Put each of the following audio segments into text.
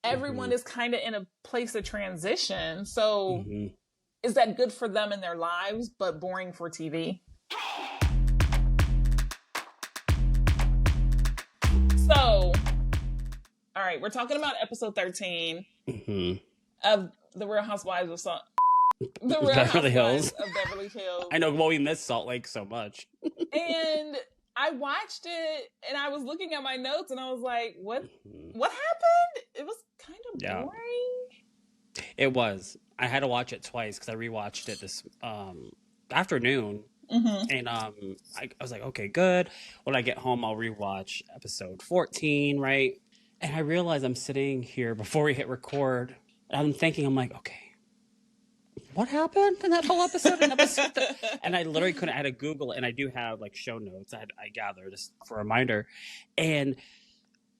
everyone is kind of in a place of transition. So Mm-hmm. is that good for them in their lives, but boring for TV? So, all right, we're talking about episode 13 of the Real Housewives of the Real Beverly Housewives Hills. of Beverly Hills. I know, well, we miss Salt Lake so much. And I watched it and I was looking at my notes and I was like, what happened? It was kind of boring. It was. I had to watch it twice because I rewatched it this afternoon. And I was like, okay, good. When I get home, I'll rewatch episode 14, right? And I realized I'm sitting here before we hit record. I'm thinking, I'm like, okay, what happened in that whole episode? And I literally couldn't. I had to Google it, and I do have like show notes. I gather just for a reminder, and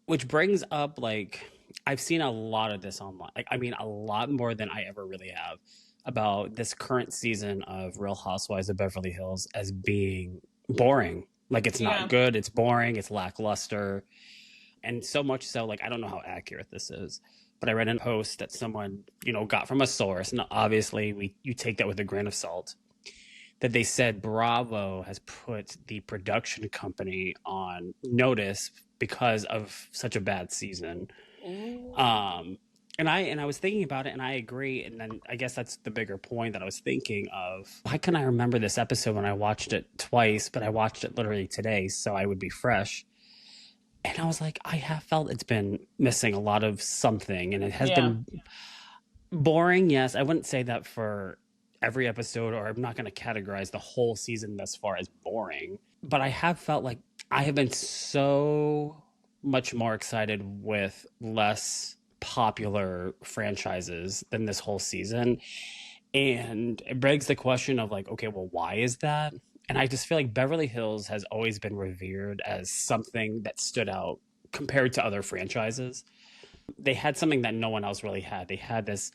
which brings up like I've seen a lot of this online. Like, I mean, a lot more than I ever really have about this current season of Real Housewives of Beverly Hills as being boring. Like, it's not good. It's boring. It's lackluster. And so much so, like, I don't know how accurate this is, but I read a post that someone, got from a source. And obviously you take that with a grain of salt, that they said Bravo has put the production company on notice because of such a bad season. And I was thinking about it, and I agree. And then I guess that's the bigger point that I was thinking of. Why can I remember this episode when I watched it twice, but I watched it literally today, so I would be fresh. And I was like, I have felt it's been missing a lot of something, and it has been boring. Yes, I wouldn't say that for every episode, or I'm not going to categorize the whole season thus far as boring. But I have felt like I have been so much more excited with less popular franchises than this whole season. And it begs the question of like, okay, well, why is that? And I just feel like Beverly Hills has always been revered as something that stood out compared to other franchises. They had something that no one else really had. They had this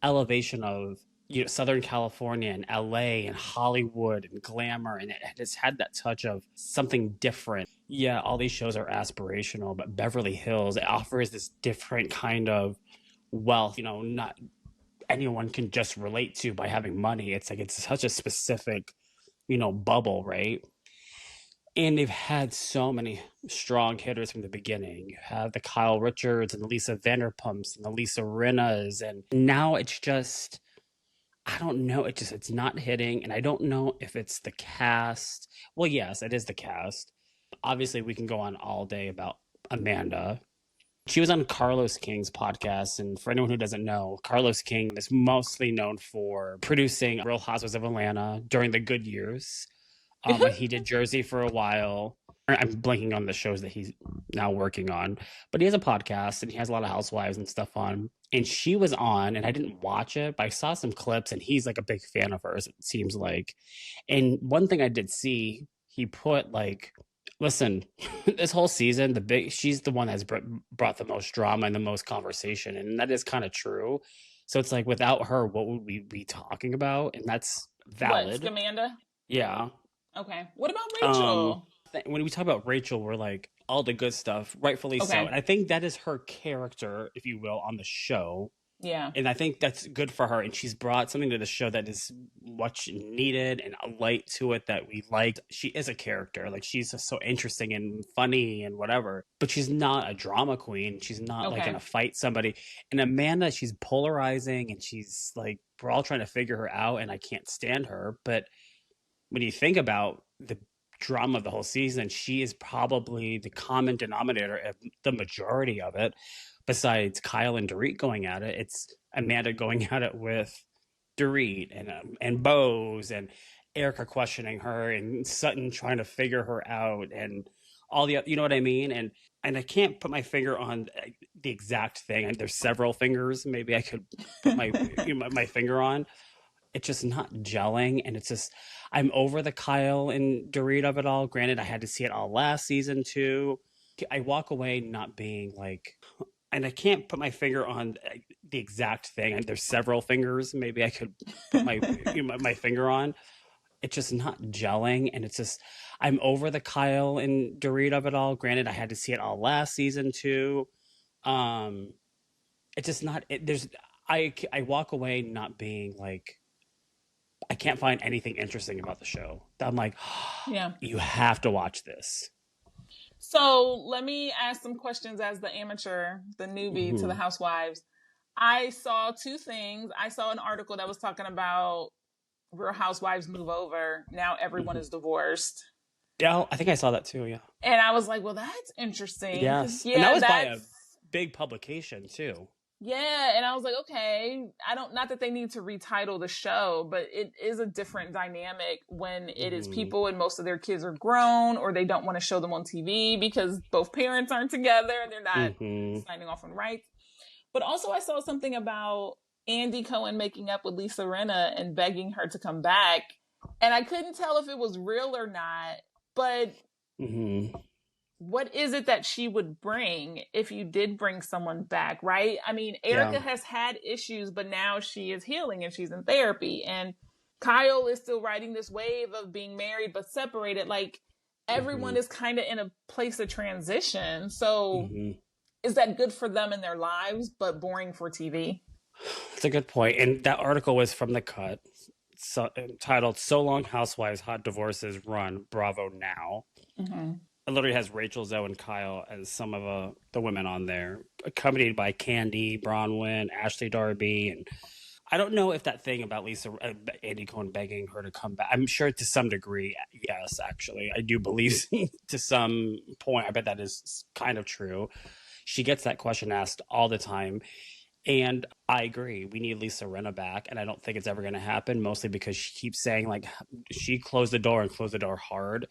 elevation of Southern California and LA and Hollywood and glamour, and it just had that touch of something different. Yeah, all these shows are aspirational, but Beverly Hills, it offers this different kind of wealth, not anyone can just relate to by having money. It's like it's such a specific bubble, right? And they've had so many strong hitters from the beginning. You have the Kyle Richards and the Lisa Vanderpumps and the Lisa Rinnas, and now it's just, I don't know, it's not hitting. And I don't know if it's the cast. Well, yes, it is the cast. Obviously, we can go on all day about Amanda. She was on Carlos King's podcast, and for anyone who doesn't know, Carlos King is mostly known for producing Real Housewives of Atlanta during the good years. He did Jersey for a while. I'm blanking on the shows that he's now working on, but he has a podcast and he has a lot of housewives and stuff on. And she was on, and I didn't watch it, but I saw some clips, and he's like a big fan of hers, it seems like. And one thing I did see, he put like, listen, this whole season, she's the one that's brought the most drama and the most conversation. And that is kind of true. So it's like, without her, what would we be talking about? And that's valid. What, Amanda? Yeah. Okay. What about Rachel? When we talk about Rachel, we're like, all the good stuff, rightfully so. And I think that is her character, if you will, on the show. Yeah. And I think that's good for her. And she's brought something to the show that is much needed and a light to it that we liked. She is a character. Like, she's just so interesting and funny and whatever. But she's not a drama queen. She's not like going to fight somebody. And Amanda, she's polarizing, and she's like, we're all trying to figure her out, and I can't stand her. But when you think about the drama of the whole season, she is probably the common denominator of the majority of it. Besides Kyla and Dorit going at it, it's Amanda going at it with Dorit and Boz and Erika questioning her and Sutton trying to figure her out and all the, you know what I mean? And I can't put my finger on the exact thing. There's several fingers maybe I could put my finger on. It's just not gelling, and it's just, I'm over the Kyle and Dorit of it all. Granted, I had to see it all last season too. I walk away not being like, and I can't put my finger on the exact thing. There's several fingers maybe I could put my finger on. It's just not gelling, and it's just, I'm over the Kyle and Dorit of it all. Granted, I had to see it all last season too. And it's just not, I walk away not being like, I can't find anything interesting about the show. I'm like, yeah, you have to watch this. So let me ask some questions as the amateur, the newbie to the Housewives. I saw two things. I saw an article that was talking about Real Housewives move over. Now everyone is divorced. Yeah, I think I saw that too, yeah. And I was like, well, that's interesting. Yes. Yeah, and that was by a big publication too. Yeah, and I was like, okay, not that they need to retitle the show, but it is a different dynamic when it is people and most of their kids are grown, or they don't want to show them on TV because both parents aren't together and they're not signing off on rights. But also I saw something about Andy Cohen making up with Lisa Rinna and begging her to come back. And I couldn't tell if it was real or not, but what is it that she would bring if you did bring someone back, right? I mean, Erika has had issues, but now she is healing and she's in therapy. And Kyle is still riding this wave of being married but separated. Like, everyone is kind of in a place of transition. So is that good for them in their lives, but boring for TV? That's a good point. And that article was from The Cut, titled "So Long Housewives, Hot Divorces Run, Bravo Now." It literally has Rachel, Zoe, and Kyle as some of the women on there, accompanied by Candy, Bronwyn, Ashley Darby. And I don't know if that thing about Andy Cohen begging her to come back, I'm sure to some degree, yes, actually. I do believe to some point, I bet that is kind of true. She gets that question asked all the time. And I agree. We need Lisa Rinna back. And I don't think it's ever going to happen, mostly because she keeps saying, like, she closed the door and closed the door hard.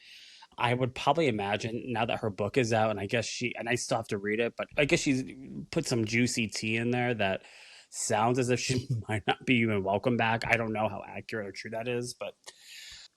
I would probably imagine now that her book is out, and I guess and I still have to read it, but I guess she's put some juicy tea in there that sounds as if she might not be even welcome back. I don't know how accurate or true that is, but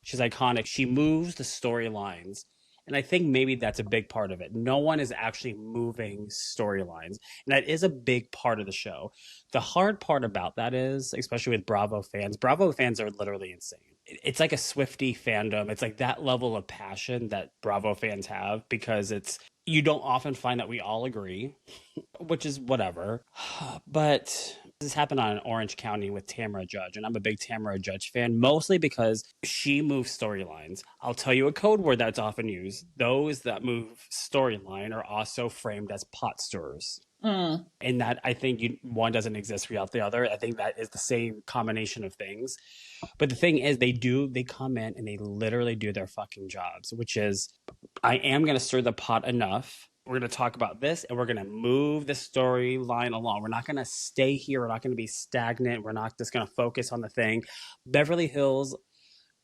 she's iconic. She moves the storylines. And I think maybe that's a big part of it. No one is actually moving storylines. And that is a big part of the show. The hard part about that is, especially with Bravo fans are literally insane. It's like a Swiftie fandom. It's like that level of passion that Bravo fans have, because you don't often find that we all agree, which is whatever. But this happened on Orange County with Tamara Judge, and I'm a big Tamara Judge fan, mostly because she moves storylines. I'll tell you a code word that's often used. Those that move storyline are also framed as pot stirrers. And that, I think, one doesn't exist without the other. I think that is the same combination of things. But the thing is, they come in and they literally do their fucking jobs, which is, I am going to stir the pot enough. We're going to talk about this and we're going to move the storyline along. We're not going to stay here. We're not going to be stagnant. We're not just going to focus on the thing. Beverly Hills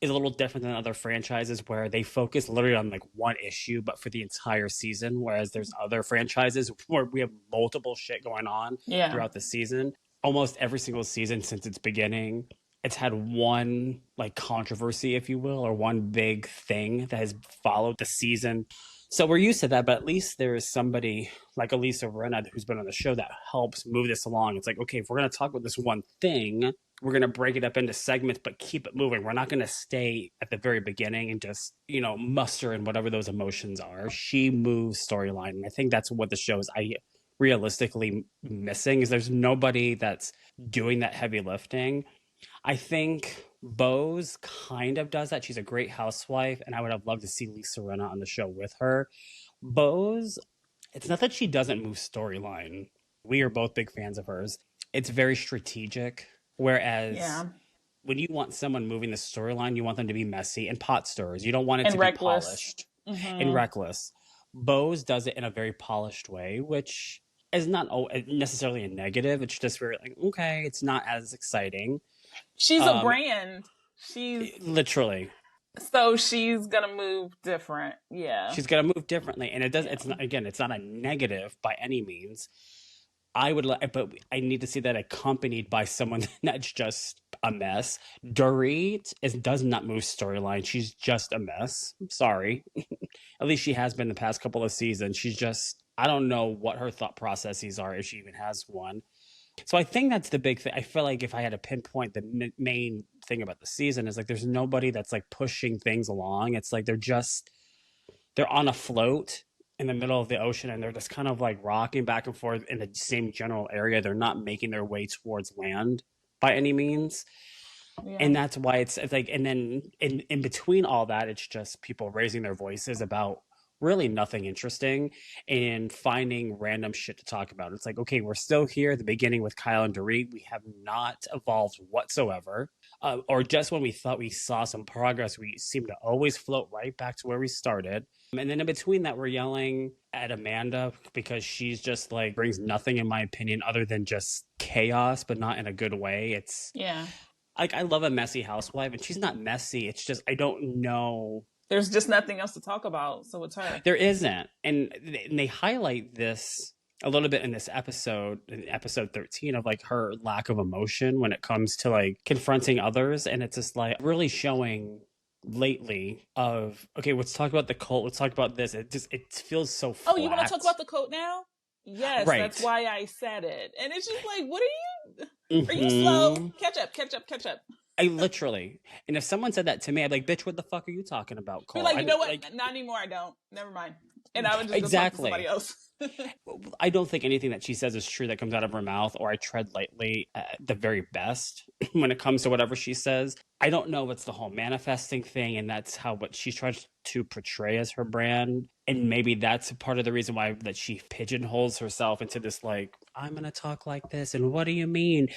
is a little different than other franchises where they focus literally on like one issue, but for the entire season. Whereas there's other franchises where we have multiple shit going on throughout the season. Almost every single season since its beginning, it's had one like controversy, if you will, or one big thing that has followed the season. So we're used to that, but at least there is somebody like Lisa Rinna who's been on the show that helps move this along. It's like, okay, if we're going to talk about this one thing, we're going to break it up into segments, but keep it moving. We're not going to stay at the very beginning and just, muster in whatever those emotions are. She moves storyline. And I think that's what the show is realistically missing, is there's nobody that's doing that heavy lifting. I think Boz kind of does that. She's a great housewife, and I would have loved to see Lisa Rinna on the show with her. Boz, it's not that she doesn't move storyline. We are both big fans of hers. It's very strategic, whereas when you want someone moving the storyline, you want them to be messy and pot stirrers. You don't want it to be polished and reckless. Boz does it in a very polished way, which is not necessarily a negative. It's just very like, okay, it's not as exciting. She's a brand. She's literally. So she's gonna move different. Yeah. She's gonna move differently. And it's not, again, it's not a negative by any means. But I need to see that accompanied by someone that's just a mess. Dorit does not move storyline. She's just a mess. I'm sorry. At least she has been the past couple of seasons. She's just, I don't know what her thought processes are, if she even has one. So I think that's the big thing. I feel like if I had to pinpoint the main thing about the season is like there's nobody that's like pushing things along. It's like they're on a float in the middle of the ocean, and they're just kind of like rocking back and forth in the same general area. They're not making their way towards land by any means. Yeah. And that's why it's like, and then in between all that, it's just people raising their voices about really nothing interesting and finding random shit to talk about. It's like, okay, we're still here at the beginning with Kyla and Dorit. We have not evolved whatsoever. Or just when we thought we saw some progress, we seem to always float right back to where we started. And then in between that, we're yelling at Amanda because she's just like brings nothing, in my opinion, other than just chaos, but not in a good way. It's Yeah. like, I love a messy housewife, and she's not messy. It's just, I don't know. There's just nothing else to talk about, so it's her. There isn't. And they highlight this a little bit in this episode, in episode 13, of like her lack of emotion when it comes to like confronting others. And it's just like really showing lately of, okay, let's talk about the cult. Let's talk about this. It feels so flat. Oh, you want to talk about the cult now? Yes, Right. That's why I said it. And it's just like, what are you slow? Catch up. I literally, and if someone said that to me, I'd be like, bitch, what the fuck are you talking about, Cole? You're like, you know what? Like, not anymore, I don't. Never mind. And I would just exactly. go talk to somebody else. I don't think anything that she says is true that comes out of her mouth, or I tread lightly at the very best when it comes to whatever she says. I don't know what's the whole manifesting thing, and that's how what she tries to portray as her brand. And maybe that's part of the reason why that she pigeonholes herself into this, like, I'm going to talk like this, and what do you mean?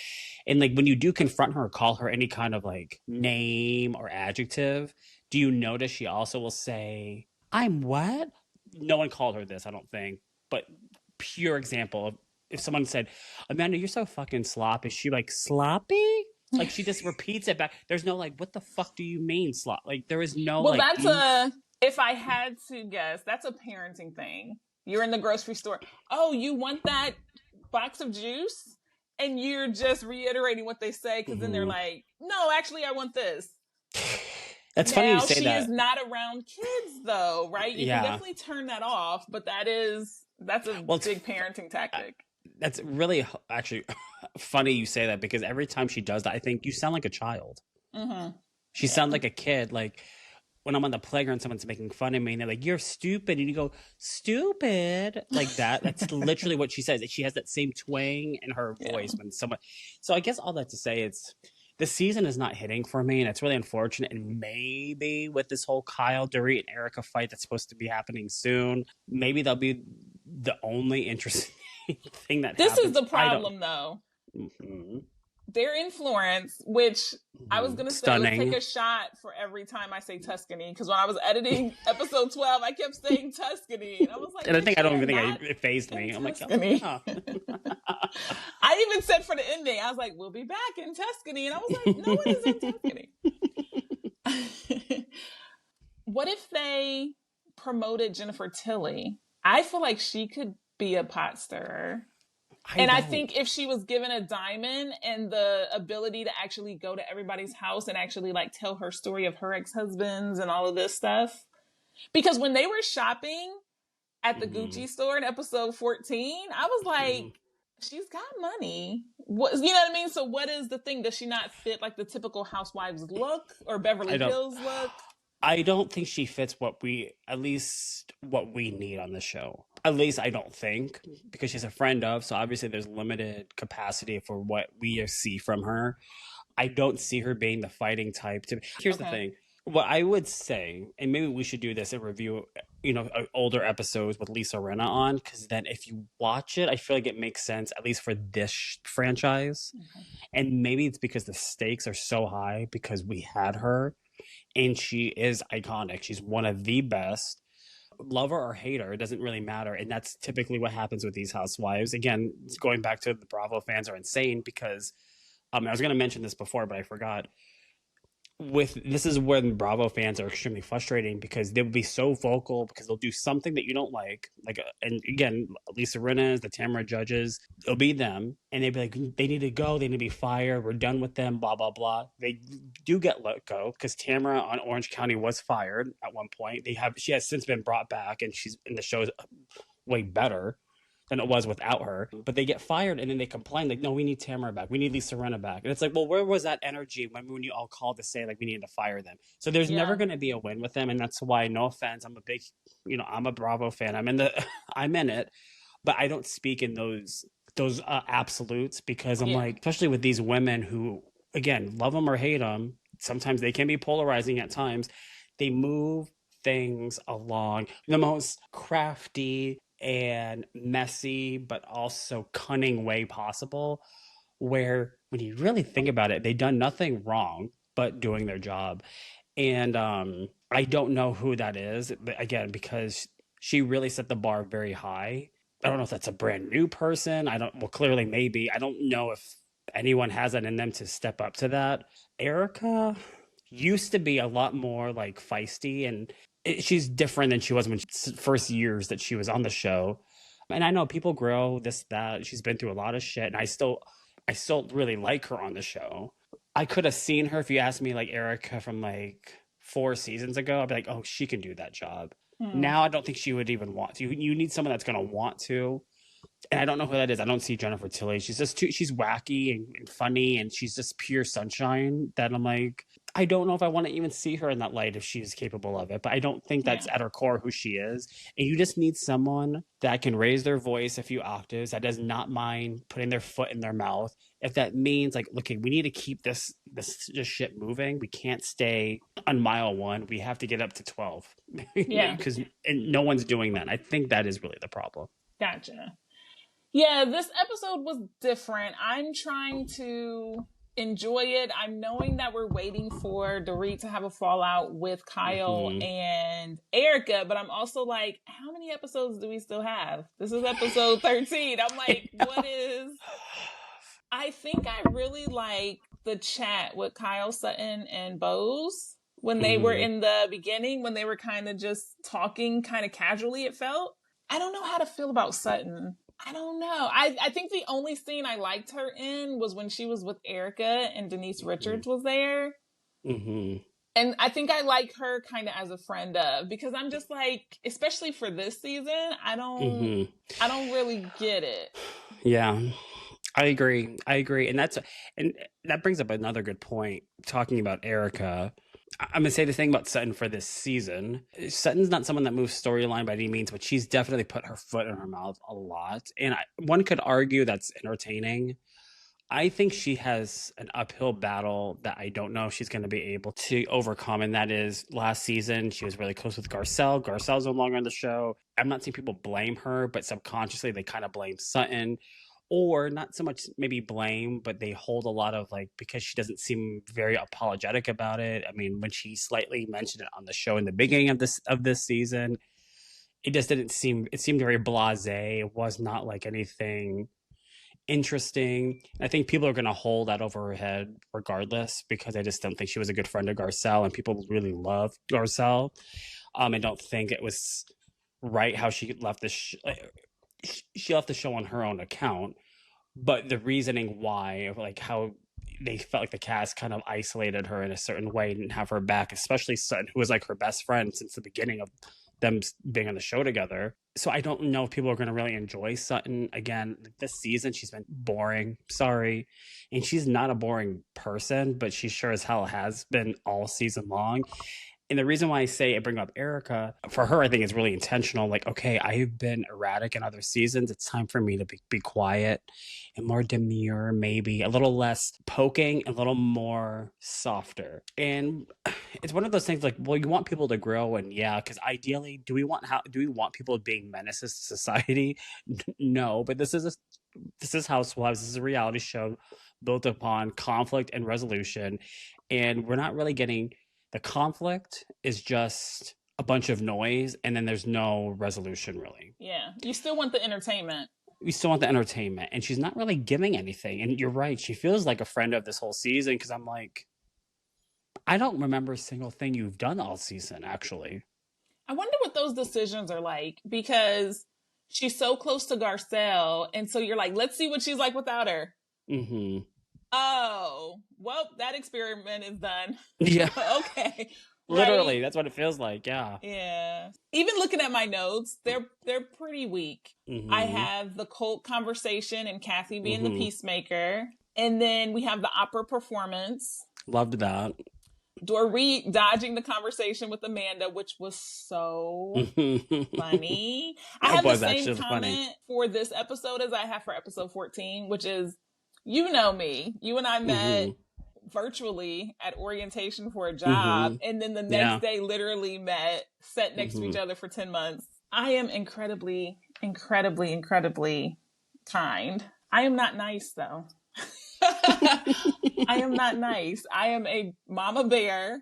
And like when you do confront her or call her any kind of like name or adjective, do you notice she also will say, I'm what? No one called her this, I don't think. But pure example of if someone said, Amanda, you're so fucking sloppy. Is she like, sloppy? Like she just repeats it back. There's no like, what the fuck do you mean slop? Like there is no well, like. That's if I had to guess, that's a parenting thing. You're in the grocery store. Oh, you want that box of juice? And you're just reiterating what they say because then they're like, no, actually, I want this. That's funny you say that. She is not around kids, though, right? You can definitely turn that off, but that's a big parenting tactic. That's really actually funny you say that, because every time she does that, I think you sound like a child. Mm-hmm. She sounds like a kid. Like when I'm on the playground, someone's making fun of me and they're like, you're stupid. And you go, stupid, like that. That's literally what she says. She has that same twang in her voice when someone. So I guess all that to say, the season is not hitting for me, and it's really unfortunate. And maybe with this whole Kyle, Dorit, and Erika fight that's supposed to be happening soon, maybe they'll be the only interesting thing that happens. This is the problem, though. Mm-hmm. Their influence, which I was going to say, let's take a shot for every time I say Tuscany, because when I was editing episode 12, I kept saying Tuscany, and I was like, and I don't even think it fazed me. I'm like, oh, yeah. I even said for the ending, I was like, we'll be back in Tuscany, and I was like, no one is in Tuscany. What if they promoted Jennifer Tilly? I feel like she could be a pot stirrer. I think if she was given a diamond and the ability to actually go to everybody's house and actually like tell her story of her ex-husbands and all of this stuff. Because when they were shopping at the Gucci store in episode 14, I was like, she's got money. What, you know what I mean? So what is the thing? Does she not fit like the typical housewives look or Beverly Hills look? I don't think she fits what we need on the show. At least I don't think, because she's a friend of, so obviously there's limited capacity for what we see from her. I don't see her being the fighting type. Here's the thing. What I would say, and maybe we should do this and review, older episodes with Lisa Rinna on, because then if you watch it, I feel like it makes sense, at least for this franchise. Okay. And maybe it's because the stakes are so high because we had her, and she is iconic. She's one of the best. Love her or hate her, it doesn't really matter. And that's typically what happens with these housewives. Again, going back to the Bravo fans are insane because I was going to mention this before, but I forgot. This is when Bravo fans are extremely frustrating because they'll be so vocal because they'll do something that you don't like, and again, Lisa Rinna, the Tamara judges, it'll be them, and they'd be like, they need to go, they need to be fired, we're done with them, blah blah blah. They do get let go because Tamara on Orange County was fired at one point. She has since been brought back, and she's in the show's way better. than it was without her. But they get fired and then they complain like, no, we need Tamara back. We need Lisa Rinna back. And it's like, well, where was that energy when you all called to say like we needed to fire them? So there's never going to be a win with them. And that's why, no offense, I'm a big, I'm a Bravo fan. I'm in it, but I don't speak in those absolutes because I'm like, especially with these women who, again, love them or hate them, sometimes they can be polarizing at times. They move things along the most crafty and messy, but also cunning way possible, where when you really think about it, they've done nothing wrong but doing their job. And I don't know who that is, but again, because she really set the bar very high. I don't know if that's a brand new person. Well, clearly, maybe. I don't know if anyone has it in them to step up to that. Erika used to be a lot more like feisty, and she's different than she was when first years that she was on the show. And I know people grow, this, that. She's been through a lot of shit, and I still really like her on the show. I could have seen her if you asked me like Erika from like 4 seasons ago. I'd be like, oh, she can do that job. Now I don't think she would even want to. You need someone that's going to want to. And I don't know who that is. I don't see Jennifer Tilly. She's just she's wacky and funny, and she's just pure sunshine that I'm like, I don't know if I want to even see her in that light if she's capable of it. But I don't think that's at her core who she is. And you just need someone that can raise their voice a few octaves, that does not mind putting their foot in their mouth. If that means like, okay, we need to keep this shit moving. We can't stay on mile 1. We have to get up to 12. Because no one's doing that. I think that is really the problem. Gotcha. Yeah, this episode was different. I'm trying to enjoy it. I'm knowing that we're waiting for Dorit to have a fallout with Kyle and Erika, but I'm also like, how many episodes do we still have? This is episode 13. I'm like, what is... I think I really like the chat with Kyle, Sutton, and Boz when they were in the beginning, when they were kind of just talking kind of casually, it felt. I don't know how to feel about Sutton. I don't know. I think the only scene I liked her in was when she was with Erika and Denise Richards was there. And I think I like her kind of as a friend of, because I'm just like, especially for this season, I don't really get it. Yeah, I agree. And that brings up another good point, talking about Erika. I'm going to say the thing about Sutton for this season. Sutton's not someone that moves storyline by any means, but she's definitely put her foot in her mouth a lot. And one could argue that's entertaining. I think she has an uphill battle that I don't know if she's going to be able to overcome. And that is, last season, she was really close with Garcelle. Garcelle's no longer on the show. I'm not seeing people blame her, but subconsciously they kind of blame Sutton. Or not so much maybe blame, but they hold a lot of like, because she doesn't seem very apologetic about it. I mean, when she slightly mentioned it on the show in the beginning of this season, it just didn't seem, it seemed very blasé. It was not like anything interesting. I think people are going to hold that over her head regardless, because I just don't think she was a good friend of Garcelle, and people really love Garcelle. I don't think it was right how she left the she left the show on her own account, but the reasoning why, like how they felt like the cast kind of isolated her in a certain way and didn't have her back, especially Sutton, who was like her best friend since the beginning of them being on the show together. So I don't know if people are going to really enjoy Sutton. Again, this season, she's been boring. Sorry. And she's not a boring person, but she sure as hell has been all season long. And the reason why I say I bring up Erika, for her, I think it's really intentional. Like, okay, I've been erratic in other seasons. It's time for me to be quiet and more demure, maybe a little less poking, a little more softer. And it's one of those things like, well, you want people to grow, and yeah, because ideally, do we want people being menaces to society? No, but this is Housewives. This is a reality show built upon conflict and resolution, and we're not really getting. The conflict is just a bunch of noise, and then there's no resolution, really. Yeah. You still want the entertainment. We still want the entertainment, and she's not really giving anything. And you're right. She feels like a friend of this whole season, because I'm like, I don't remember a single thing you've done all season, actually. I wonder what those decisions are like, because she's so close to Garcelle, and so you're like, let's see what she's like without her. Oh, well, that experiment is done. Yeah. Okay. Literally, right? that's what it feels like. Yeah. Yeah. Even looking at my notes, they're pretty weak. I have the cult conversation and Kathy being the peacemaker. And then we have the opera performance. Loved that. Dorit dodging the conversation with Amanda, which was so funny. I have the same comment for this episode as I have for episode 14, which is, you know me. You and I met virtually at orientation for a job, and then the next day literally met, sat next to each other for 10 months. I am incredibly, incredibly, incredibly kind. I am not nice, though. I am not nice. I am a mama bear.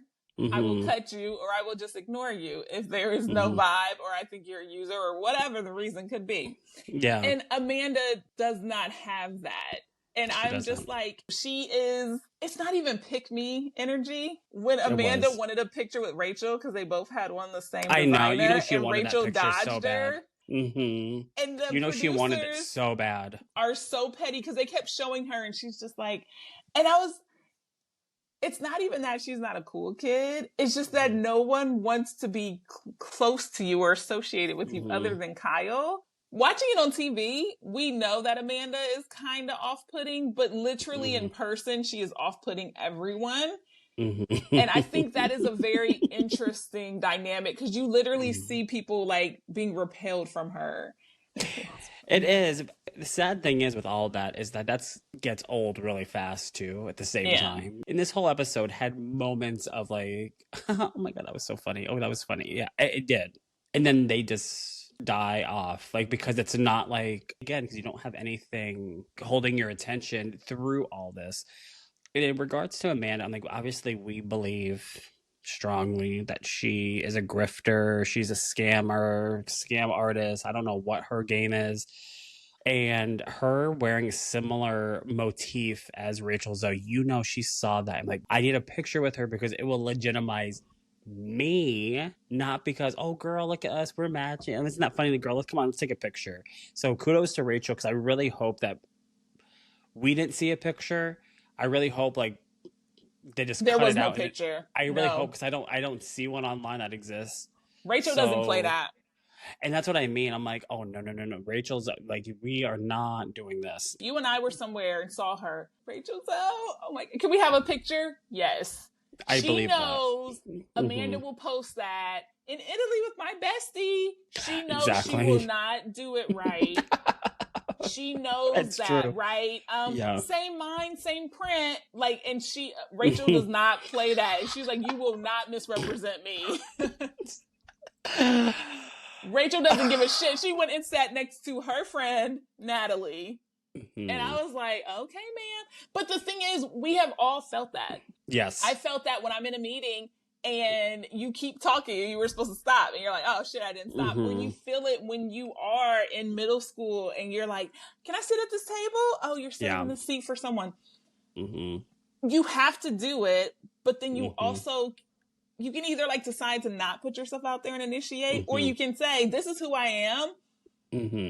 I will cut you or I will just ignore you if there is no vibe or I think you're a user or whatever the reason could be. Yeah. And Amanda does not have that. And I'm just like, it's not even pick me energy. When Amanda wanted a picture with Rachel, because they both had one the same designer, I know, you know she and wanted Rachel that picture dodged so her. bad. And the she wanted it so bad. Are so petty because they kept showing her and she's just like, it's not even that she's not a cool kid. It's just that no one wants to be close to you or associated with you other than Kyle. Watching it on TV, we know that Amanda is kind of off-putting, but literally in person, she is off-putting everyone. And I think that is a very interesting dynamic because you literally see people like being repelled from her. It is. The sad thing is with all that is that gets old really fast too at the same time. And this whole episode had moments of like, oh my God, that was so funny. Oh, that was funny. Yeah, it did. And then they just die off, like, because it's not like, again, because you don't have anything holding your attention through all this. And in regards to Amanda, I'm like, obviously we believe strongly that she is a grifter. She's a scam artist. I don't know what her game is. And her wearing a similar motif as Rachel Zoe, she saw that. I'm like, I need a picture with her because it will legitimize me, not because, oh girl, look at us, we're matching. And it's not funny, girl, come on, let's take a picture. So kudos to Rachel, because I really hope that we didn't see a picture. I really hope like they just there cut was it no out. Picture. I really hope, because I don't see one online that exists. Rachel doesn't play that. And that's what I mean. I'm like, oh, no. Rachel's like, we are not doing this. You and I were somewhere and saw her. Rachel's out. Oh my, can we have a picture? Yes. I believe that. She knows Amanda will post that. In Italy with my bestie, she knows she will not do it right. She knows that, true. Right? Same mind, same print. Like, and Rachel does not play that. She's like, you will not misrepresent me. Rachel doesn't give a shit. She went and sat next to her friend, Natalie. And I was like, okay, man. But the thing is, we have all felt that. Yes. I felt that when I'm in a meeting and you keep talking and you were supposed to stop. And you're like, oh, shit, I didn't stop. When you feel it when you are in middle school and you're like, can I sit at this table? Oh, you're sitting in the seat for someone. You have to do it. But then you also... You can either like decide to not put yourself out there and initiate, or you can say, this is who I am.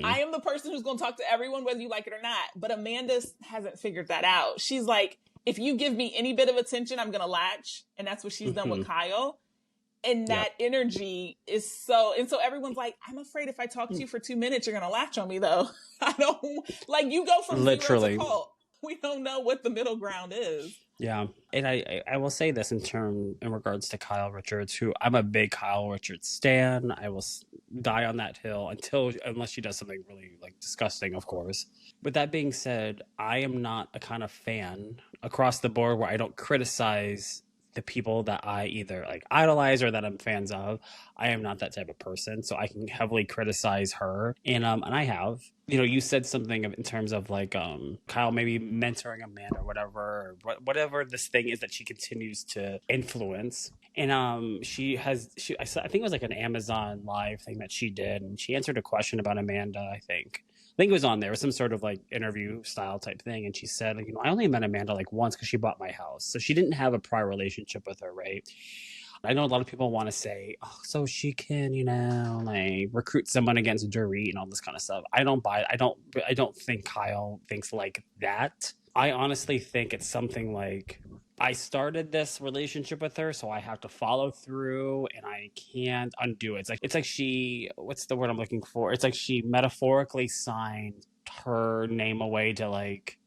I am the person who's going to talk to everyone, whether you like it or not. But Amanda hasn't figured that out. She's like, if you give me any bit of attention, I'm going to latch. And that's what she's done with Kyle. And that energy is so, and so everyone's like, I'm afraid if I talk to you for 2 minutes, you're going to latch on me though. I don't, like you go from zero to cult. We don't know what the middle ground is. Yeah. And I will say this in regards to Kyle Richards, who I'm a big Kyle Richards stan. I will die on that hill unless she does something really like disgusting, of course. With that being said, I am not a kind of fan across the board where I don't criticize the people that I either like idolize or that I'm fans of. I am not that type of person, so I can heavily criticize her, and I have. You said something in terms of like Kyle maybe mentoring Amanda or whatever this thing is that she continues to influence. And I think it was like an Amazon Live thing that she did, and she answered a question about Amanda. I think it was on there. It was some sort of like interview style type thing. And she said, like, I only met Amanda like once because she bought my house. So she didn't have a prior relationship with her, right? I know a lot of people want to say, oh, so she can, like recruit someone against Dorit and all this kind of stuff. I don't buy it. I don't think Kyle thinks like that. I honestly think it's something like I started this relationship with her, so I have to follow through, and I can't undo it. It's like she, what's the word I'm looking for? It's like she metaphorically signed her name away to like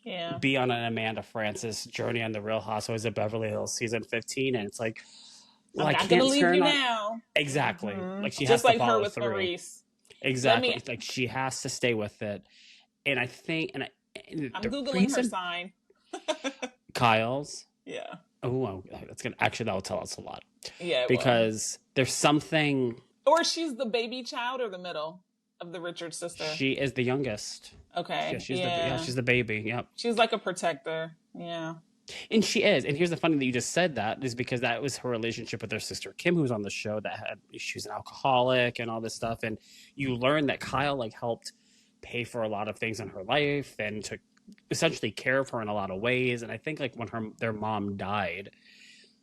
Yeah. be on an Amanda Francis journey on the Real Housewives of Beverly Hills season 15, and it's like, well, I'm I not gonna can't leave you turn on now. exactly. Like she has Just to like her follow with through. Maurice. Let Exactly. me. It's like she has to stay with it, and I think, and I'm the googling her reason sign. Kyle's. Yeah. Oh, that's gonna actually that'll tell us a lot Yeah, it will. because there's something. Or she's the baby child or the middle of the Richards sister. She is the youngest. Okay. She's the baby. Yep. She's like a protector. Yeah. And she is. And here's the funny that you just said that is because that was her relationship with her sister Kim, who was on the show that had she was an alcoholic and all this stuff. And you learn that Kyle like helped pay for a lot of things in her life and to essentially care of her in a lot of ways. And I think like when their mom died,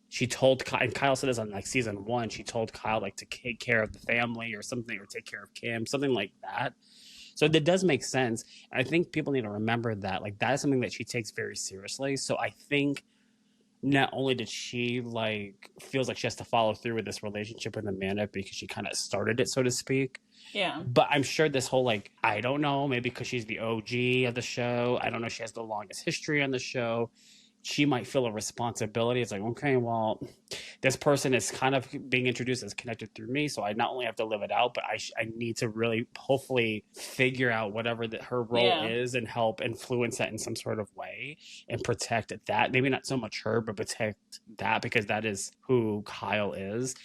she told Kyle, and Kyle said this on like season 1, she told Kyle like to take care of the family or something, or take care of Kim, something like that. So that does make sense. I think people need to remember that like that is something that she takes very seriously. So I think not only did she like feels like she has to follow through with this relationship with Amanda because she kind of started it, so to speak. Yeah. But I'm sure this whole like, I don't know, maybe because she's the OG of the show. I don't know. She has the longest history on the show. She might feel a responsibility. It's like, okay, well, this person is kind of being introduced as connected through me. So I not only have to live it out, but I need to really hopefully figure out whatever her role is and help influence that in some sort of way and protect that. Maybe not so much her, but protect that because that is who Kyle is.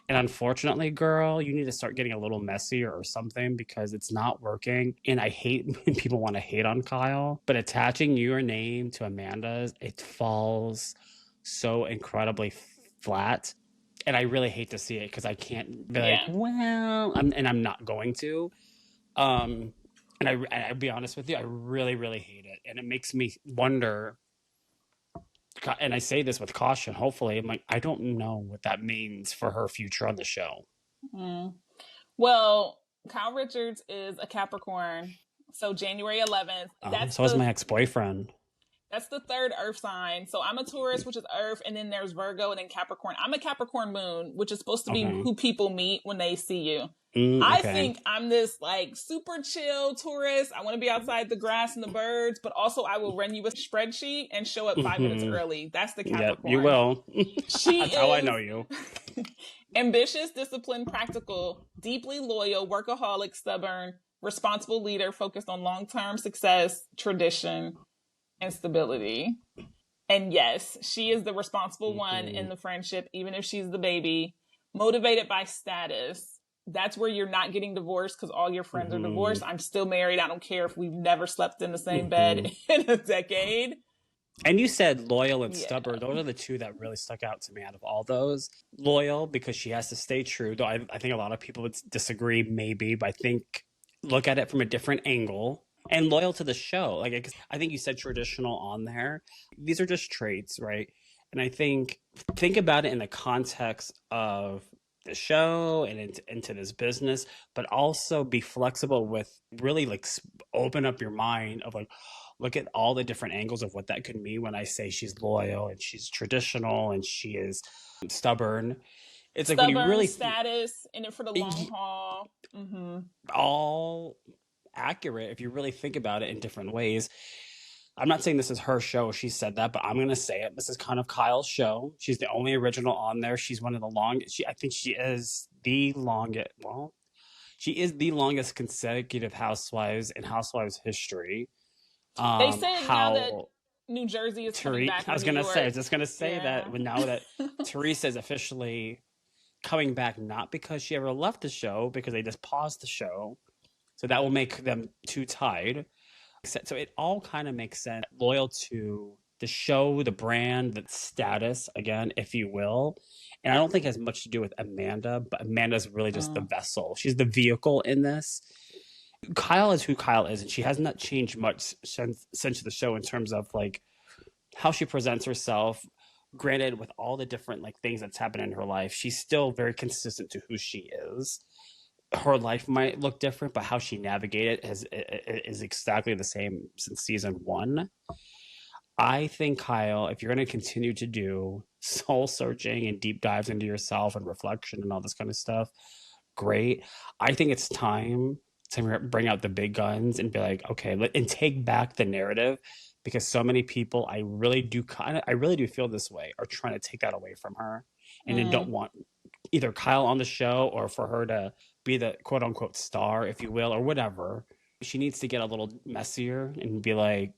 And unfortunately, girl, you need to start getting a little messier or something because it's not working. And I hate when people want to hate on Kyle, but attaching your name to Amanda's, it falls so incredibly flat. And I really hate to see it because I can't be like, well, I'm not going to. And I'll be honest with you, I really, really hate it. And it makes me wonder, and I say this with caution, hopefully, I'm like, I don't know what that means for her future on the show. Well, Kyle Richards is a Capricorn. So January 11th. So is my ex-boyfriend. That's the third Earth sign. So I'm a Taurus, which is Earth, and then there's Virgo, and then Capricorn. I'm a Capricorn moon, which is supposed to be who people meet when they see you. I think I'm this like super chill Taurus. I want to be outside the grass and the birds, but also I will run you a spreadsheet and show up 5 minutes early. That's the Capricorn. Yep, you will. That's how I know you. Ambitious, disciplined, practical, deeply loyal, workaholic, stubborn, responsible leader focused on long-term success, tradition, and stability. And yes, she is the responsible one in the friendship, even if she's the baby. Motivated by status. That's where you're not getting divorced because all your friends are divorced. I'm still married. I don't care if we've never slept in the same bed in a decade. And you said loyal and stubborn. Those are the two that really stuck out to me out of all those. Loyal because she has to stay true. Though I think a lot of people would disagree maybe, but I think look at it from a different angle. And loyal to the show. Like I think you said traditional on there. These are just traits, right? And I think about it in the context of the show and into this business, but also be flexible with really like open up your mind of like, look at all the different angles of what that could mean when I say she's loyal and she's traditional and she is stubborn. It's like when you really status in it for the long haul. All accurate if you really think about it in different ways. I'm not saying this is her show. She said that, but I'm going to say it. This is kind of Kyle's show. She's the only original on there. She's one of the longest. I think she is the longest. Well, she is the longest consecutive Housewives in Housewives history. They said now that New Jersey is coming back. I was going to say, that now that Teresa is officially coming back, not because she ever left the show, because they just paused the show. So that will make them two tied. So it all kind of makes sense. Loyal to the show, the brand, the status, again, if you will. And I don't think it has much to do with Amanda, but Amanda's really just the vessel. She's the vehicle in this. Kyle is who Kyle is, and she has not changed much since the show in terms of like how she presents herself. Granted, with all the different like things that's happened in her life, she's still very consistent to who she is. Her life might look different, but how she navigated is exactly the same since season 1. I think, Kyle, if you're going to continue to do soul searching and deep dives into yourself and reflection and all this kind of stuff, great. I think it's time to bring out the big guns and be like, okay, and take back the narrative, because so many people, I really do feel this way, are trying to take that away from her, and then don't want either Kyle on the show or for her to be the quote unquote star, if you will, or whatever. She needs to get a little messier and be like,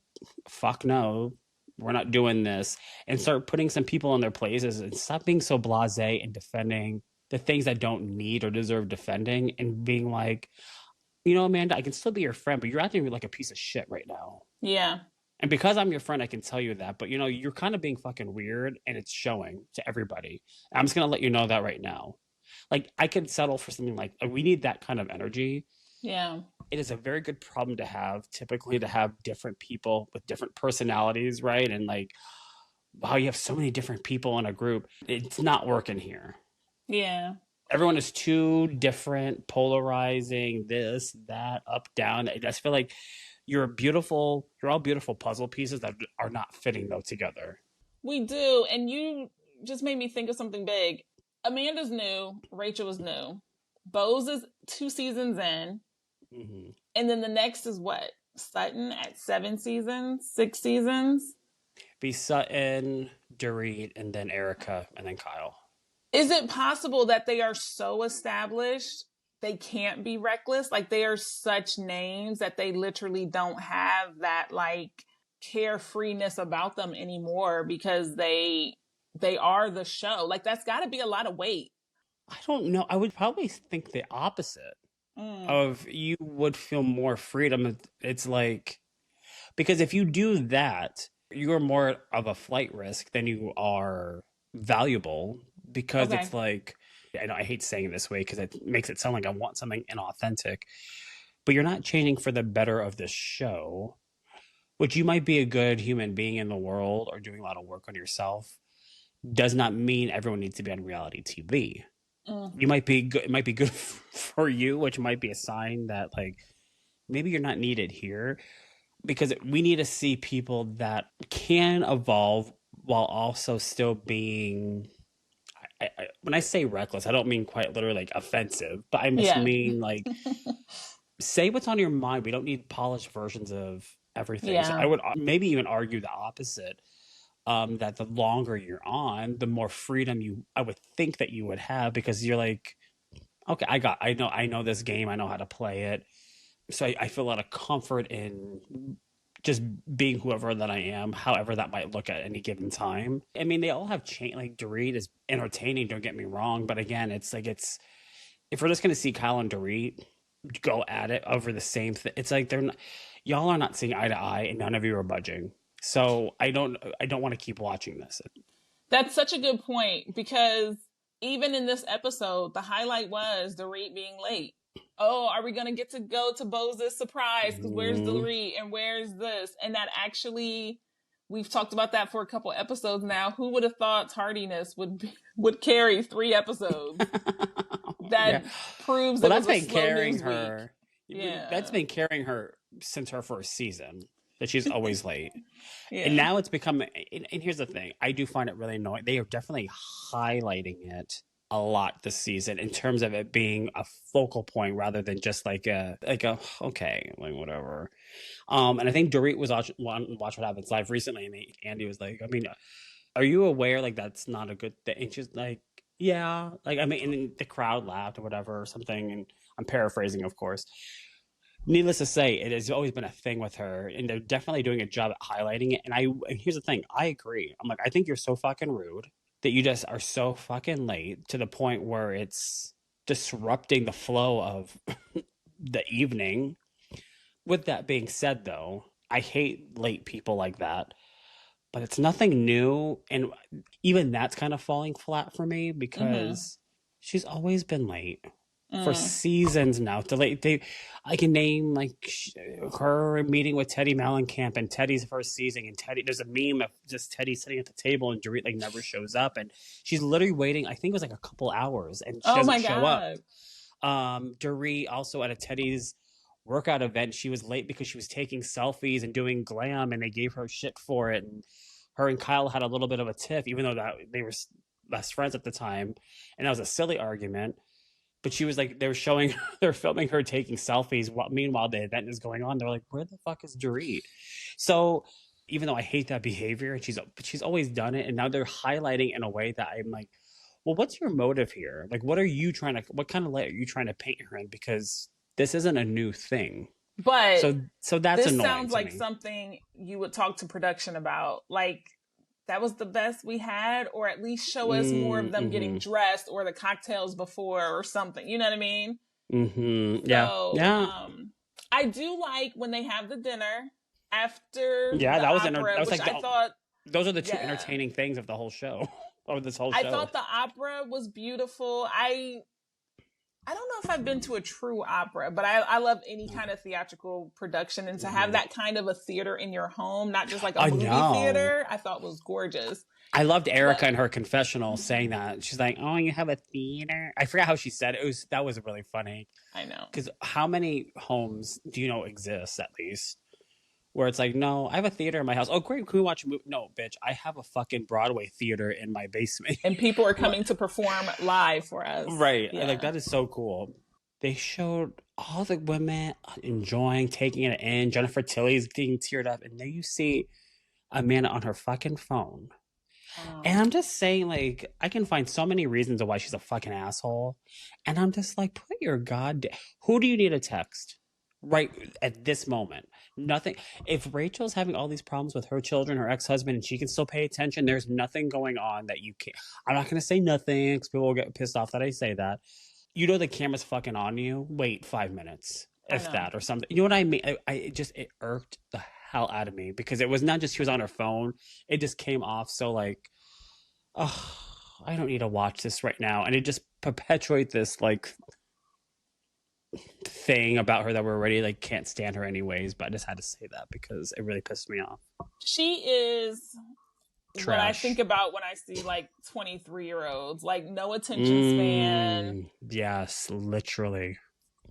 fuck no, we're not doing this, and start putting some people in their places and stop being so blasé and defending the things that don't need or deserve defending, and being like, Amanda, I can still be your friend, but you're acting like a piece of shit right now. Yeah. And because I'm your friend, I can tell you that, but you're kind of being fucking weird, and it's showing to everybody. I'm just gonna let you know that right now. Like, I could settle for something like, we need that kind of energy. Yeah. It is a very good problem to have, typically, to have different people with different personalities, right? And like, wow, you have so many different people in a group. It's not working here. Yeah. Everyone is too different, polarizing, this, that, up, down. I just feel like you're all beautiful puzzle pieces that are not fitting though together. We do. And you just made me think of something big. Amanda's new. Rachel is new. Boz is 2 seasons in. Mm-hmm. And then the next is what? Sutton at 7 seasons, 6 seasons? Be Sutton, Dorit, and then Erika, and then Kyle. Is it possible that they are so established they can't be reckless? Like, they are such names that they literally don't have that like carefreeness about them anymore, because they are the show. Like, that's got to be a lot of weight. I don't know. I would probably think the opposite. Of, you would feel more freedom. It's like, because if you do that, you're more of a flight risk than you are valuable, because it's like, I know I hate saying it this way because it makes it sound like I want something inauthentic, but you're not changing for the better of the show, which you might be a good human being in the world or doing a lot of work on yourself, does not mean everyone needs to be on reality TV. You might be good. It might be good for you, which might be a sign that like maybe you're not needed here, because we need to see people that can evolve while also still being. When I say reckless, I don't mean quite literally like offensive, but I just mean like say what's on your mind. We don't need polished versions of everything. Yeah. So I would maybe even argue the opposite. That the longer you're on, the more freedom I would think that you would have, because you're like, okay, I know this game, I know how to play it. So I feel a lot of comfort in just being whoever that I am, however that might look at any given time. I mean, they all have changed. Like, Dorit is entertaining, don't get me wrong, but again, it's like, if we're just going to see Kyle and Dorit go at it over the same thing, it's like y'all are not seeing eye to eye, and none of you are budging. So I don't want to keep watching this. That's such a good point, because even in this episode, the highlight was Dorit being late. Oh, are we going to get to go to Boz's surprise? Because where's Dorit and where's this? And that actually, we've talked about that for a couple episodes now. Who would have thought tardiness would carry 3 episodes? That proves that that's been carrying her. Yeah, that's been carrying her since her first season. That she's always late. And now it's become, and here's the thing, I do find it really annoying. They are definitely highlighting it a lot this season in terms of it being a focal point rather than just like a okay, like whatever. And I think Dorit was watch What Happens Live recently, and Andy was like, I mean, are you aware like that's not a good thing? And she's like, yeah, like, I mean, and then the crowd laughed or whatever or something, and I'm paraphrasing, of course. Needless to say, it has always been a thing with her, and they're definitely doing a job at highlighting it. And here's the thing, I agree. I'm like, I think you're so fucking rude that you just are so fucking late to the point where it's disrupting the flow of the evening. With that being said, though, I hate late people like that, but it's nothing new. And even that's kind of falling flat for me, because she's always been late. For seasons now. I can name like her meeting with Teddy Mellencamp and Teddy's first season, and Teddy, there's a meme of just Teddy sitting at the table and Dorit like never shows up, and she's literally waiting, I think it was like a couple hours, and she doesn't show up. Dorit also at a Teddy's workout event. She was late because she was taking selfies and doing glam, and they gave her shit for it. And her and Kyle had a little bit of a tiff, even though that they were best friends at the time. And that was a silly argument. But she was like, they were filming her taking selfies. Meanwhile, the event is going on. They're like, where the fuck is Dorit? So even though I hate that behavior, and she's always done it, and now they're highlighting in a way that I'm like, well, what's your motive here? Like, what kind of light are you trying to paint her in? Because this isn't a new thing. But so that's this annoying. Sounds like something you would talk to production about. Like, that was the best we had, or at least show us more of them getting dressed, or the cocktails before, or something. You know what I mean? Mm-hmm. Yeah. So, yeah. I do like when they have the dinner after. Yeah, that was opera, that was like I thought those are the two entertaining things of the whole show, or this whole show. I thought the opera was beautiful. I don't know if I've been to a true opera, but I love any kind of theatrical production, and to have that kind of a theater in your home, not just like a movie theater, I thought was gorgeous. I loved Erika in her confessional saying that. She's like, "Oh, you have a theater." I forgot how she said it. That was really funny. I know. Because how many homes do you know exist, at least, where it's like, no, I have a theater in my house. Oh, great, can we watch a movie? No, bitch, I have a fucking Broadway theater in my basement. And people are coming to perform live for us. Right. Yeah. Like, that is so cool. They showed all the women enjoying, taking it in. Jennifer Tilly's getting teared up. And then you see Amanda on her fucking phone. And I'm just saying, like, I can find so many reasons of why she's a fucking asshole. And I'm just like, put your who do you need to text? Right at this moment, nothing. If Rachel's having all these problems with her children, her ex-husband, and she can still pay attention, there's nothing going on that you can't. I'm not going to say nothing because people will get pissed off that I say that. You know the camera's fucking on you. Wait 5 minutes, if that, or something. You know what I mean? It irked the hell out of me, because it was not just she was on her phone. It just came off so like, oh, I don't need to watch this right now, and it just perpetuates this like thing about her that we're already like can't stand her anyways. But I just had to say that because it really pissed me off. She is trash. What I think about when I see like 23-year-olds, like no attention span. Yes, literally.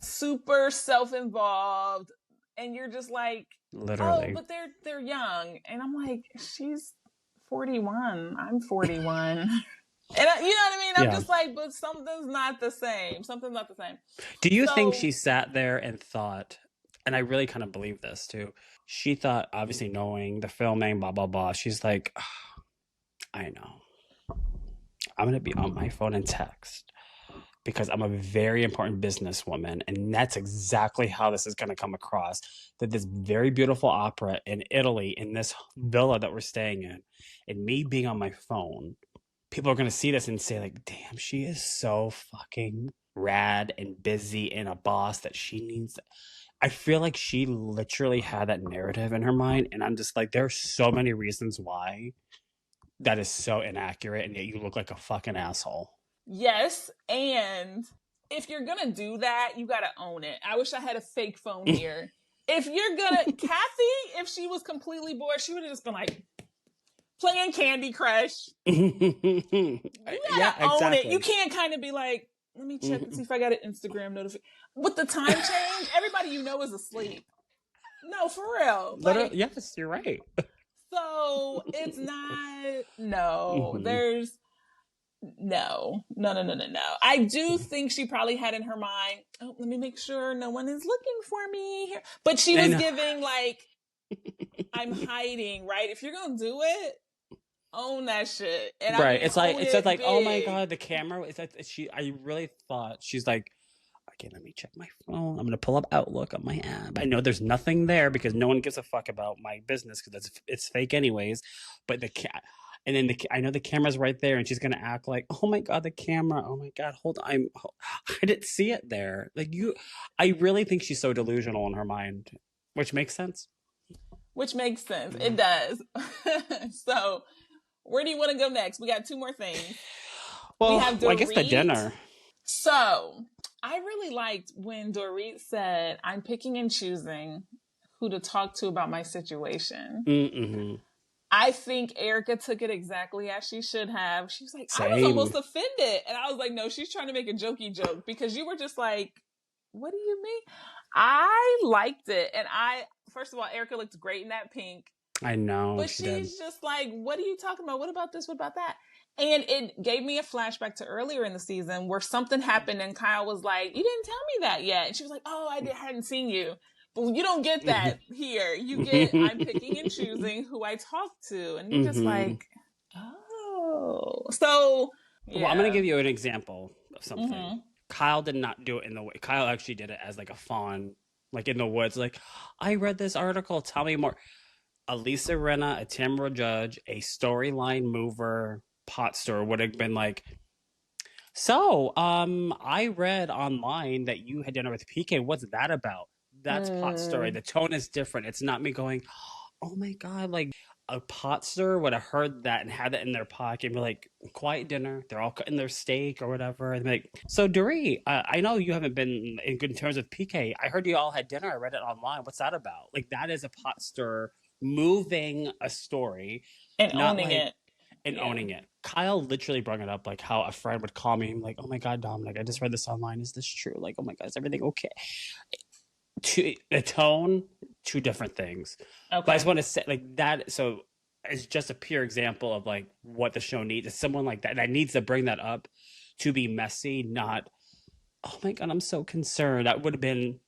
Super self-involved, and you're just like, literally. Oh, but they're young, and I'm like, she's 41. I'm 41. And you know what I mean? I'm just like, but something's not the same. Something's not the same. Do you think she sat there and thought, and I really kind of believe this too, she thought, obviously knowing the filming, blah, blah, blah, she's like, oh, I know. I'm going to be on my phone and text because I'm a very important businesswoman. And that's exactly how this is going to come across. That this very beautiful opera in Italy, in this villa that we're staying in, and me being on my phone, people are going to see this and say like, damn, she is so fucking rad and busy and a boss that she needs. I feel like she literally had that narrative in her mind. And I'm just like, there are so many reasons why that is so inaccurate. And yet you look like a fucking asshole. Yes. And if you're going to do that, you got to own it. I wish I had a fake phone here. If you're going to, Kathy, if she was completely bored, she would have just been like, playing Candy Crush. You gotta own it. You can't kind of be like, let me check and see if I got an Instagram notification. With the time change, everybody you know is asleep. No, for real. Like, yes, you're right. So it's not, there's no. I do think she probably had in her mind, oh, let me make sure no one is looking for me here. But she was giving like, I'm hiding, right? If you're gonna do it, own that shit. And right. It's like, oh my God, the camera. It's like I really thought she's like, okay, let me check my phone. I'm gonna pull up Outlook on my app. I know there's nothing there because no one gives a fuck about my business because it's fake anyways. But I know the camera's right there, and she's gonna act like, oh my God, the camera. Oh my God, hold on. I didn't see it there. Like I really think she's so delusional in her mind, which makes sense. It does. So, where do you want to go next? We got two more things. Well, I guess the dinner. So, I really liked when Dorit said, I'm picking and choosing who to talk to about my situation. Mm-hmm. I think Erika took it exactly as she should have. She was like, I was almost offended. And I was like, no, she's trying to make a jokey joke because you were just like, what do you mean? I liked it. And first of all, Erika looked great in that pink. I know. But she's just like, what are you talking about? What about this? What about that? And it gave me a flashback to earlier in the season where something happened and Kyle was like, you didn't tell me that yet. And she was like, oh, hadn't seen you. But you don't get that here. You get, I'm picking and choosing who I talk to. And you're just like, oh. So, yeah. Well, I'm going to give you an example of something. Kyle did not do it in the way. Kyle actually did it as like a fawn, like in the woods. Like, I read this article. Tell me more. Lisa Rinna, a Tamara Judge, a storyline mover, pot stirrer would have been like, so, I read online that you had dinner with PK. What's that about? That's pot stirrer. The tone is different. It's not me going, oh my God, like a pot stirrer would have heard that and had that in their pocket and be like, quiet dinner. They're all cutting their steak or whatever. And be like, so Dorit, I know you haven't been in good terms with PK. I heard you all had dinner. I read it online. What's that about? Like, that is a pot stirrer moving a story and owning it. And owning it. Kyle literally brought it up, like how a friend would call me, like, oh my God, Dominic, I just read this online. Is this true? Like, oh my God, is everything okay? The tone, two different things. Okay. But I just want to say, like, that, so it's just a pure example of like what the show needs. It's someone like that needs to bring that up to be messy, not, oh my God, I'm so concerned. That would have been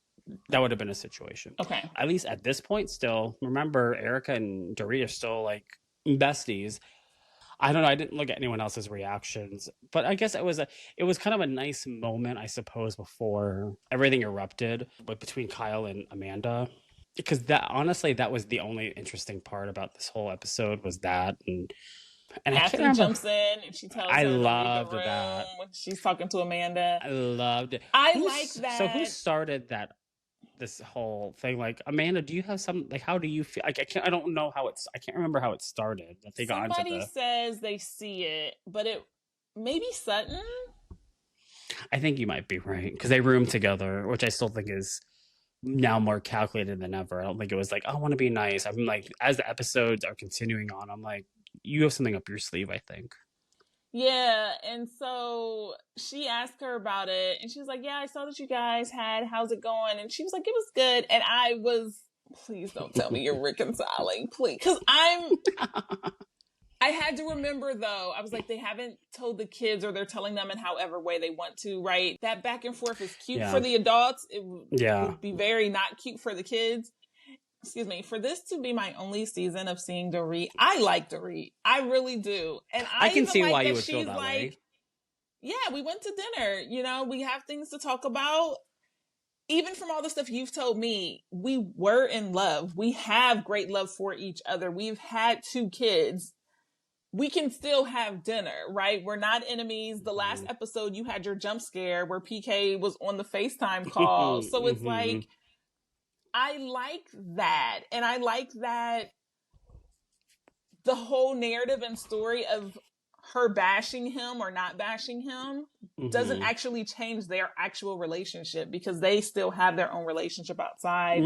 a situation. Okay. At least at this point still, remember, Erika and Dorit are still like besties. I don't know. I didn't look at anyone else's reactions, but I guess it was kind of a nice moment, I suppose, before everything erupted, but between Kyle and Amanda, because that was the only interesting part about this whole episode was that. And Kathy jumps in and she tells her to loved leave the room that when she's talking to Amanda. I loved it. Like that. So who started that? This whole thing, like, Amanda, do you have some, like, how do you feel? Like, I don't know how I can't remember how it started. That they got Somebody says they see it, but maybe Sutton. I think you might be right because they roomed together, which I still think is now more calculated than ever. I don't think it was like, I want to be nice. I'm like, as the episodes are continuing on, I'm like, you have something up your sleeve, I think. Yeah, and so she asked her about it, and she was like, yeah, I saw that you guys how's it going? And she was like, it was good. And I was, please don't tell me you're reconciling, please. Because I had to remember, though, I was like, they haven't told the kids, or they're telling them in however way they want to, right? That back and forth is cute for the adults. It would be very not cute for the kids. Excuse me, for this to be my only season of seeing Dorit, I like Dorit. I really do. And I can see why you would feel that way. Yeah, we went to dinner. You know, we have things to talk about. Even from all the stuff you've told me, we were in love. We have great love for each other. We've had 2 kids. We can still have dinner, right? We're not enemies. The last episode, you had your jump scare where PK was on the FaceTime call. So it's like, I like that. And I like that the whole narrative and story of her bashing him or not bashing him doesn't actually change their actual relationship because they still have their own relationship outside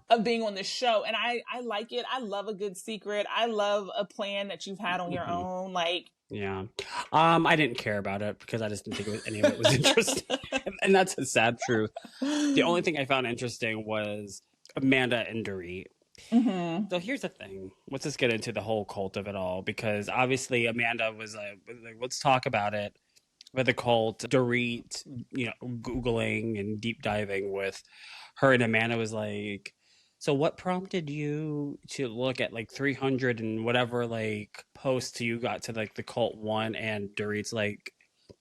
of being on this show. And I like it. I love a good secret. I love a plan that you've had on your own. Like, yeah. I didn't care about it because I just didn't think any of it was interesting. And that's a sad truth. The only thing I found interesting was Amanda and Dorit. So here's the thing. Let's just get into the whole cult of it all, because obviously Amanda was like, let's talk about it with the cult. Dorit, Googling and deep diving with her, and Amanda was like, so what prompted you to look at like 300 and whatever like posts you got to like the cult one? And Dorit's like,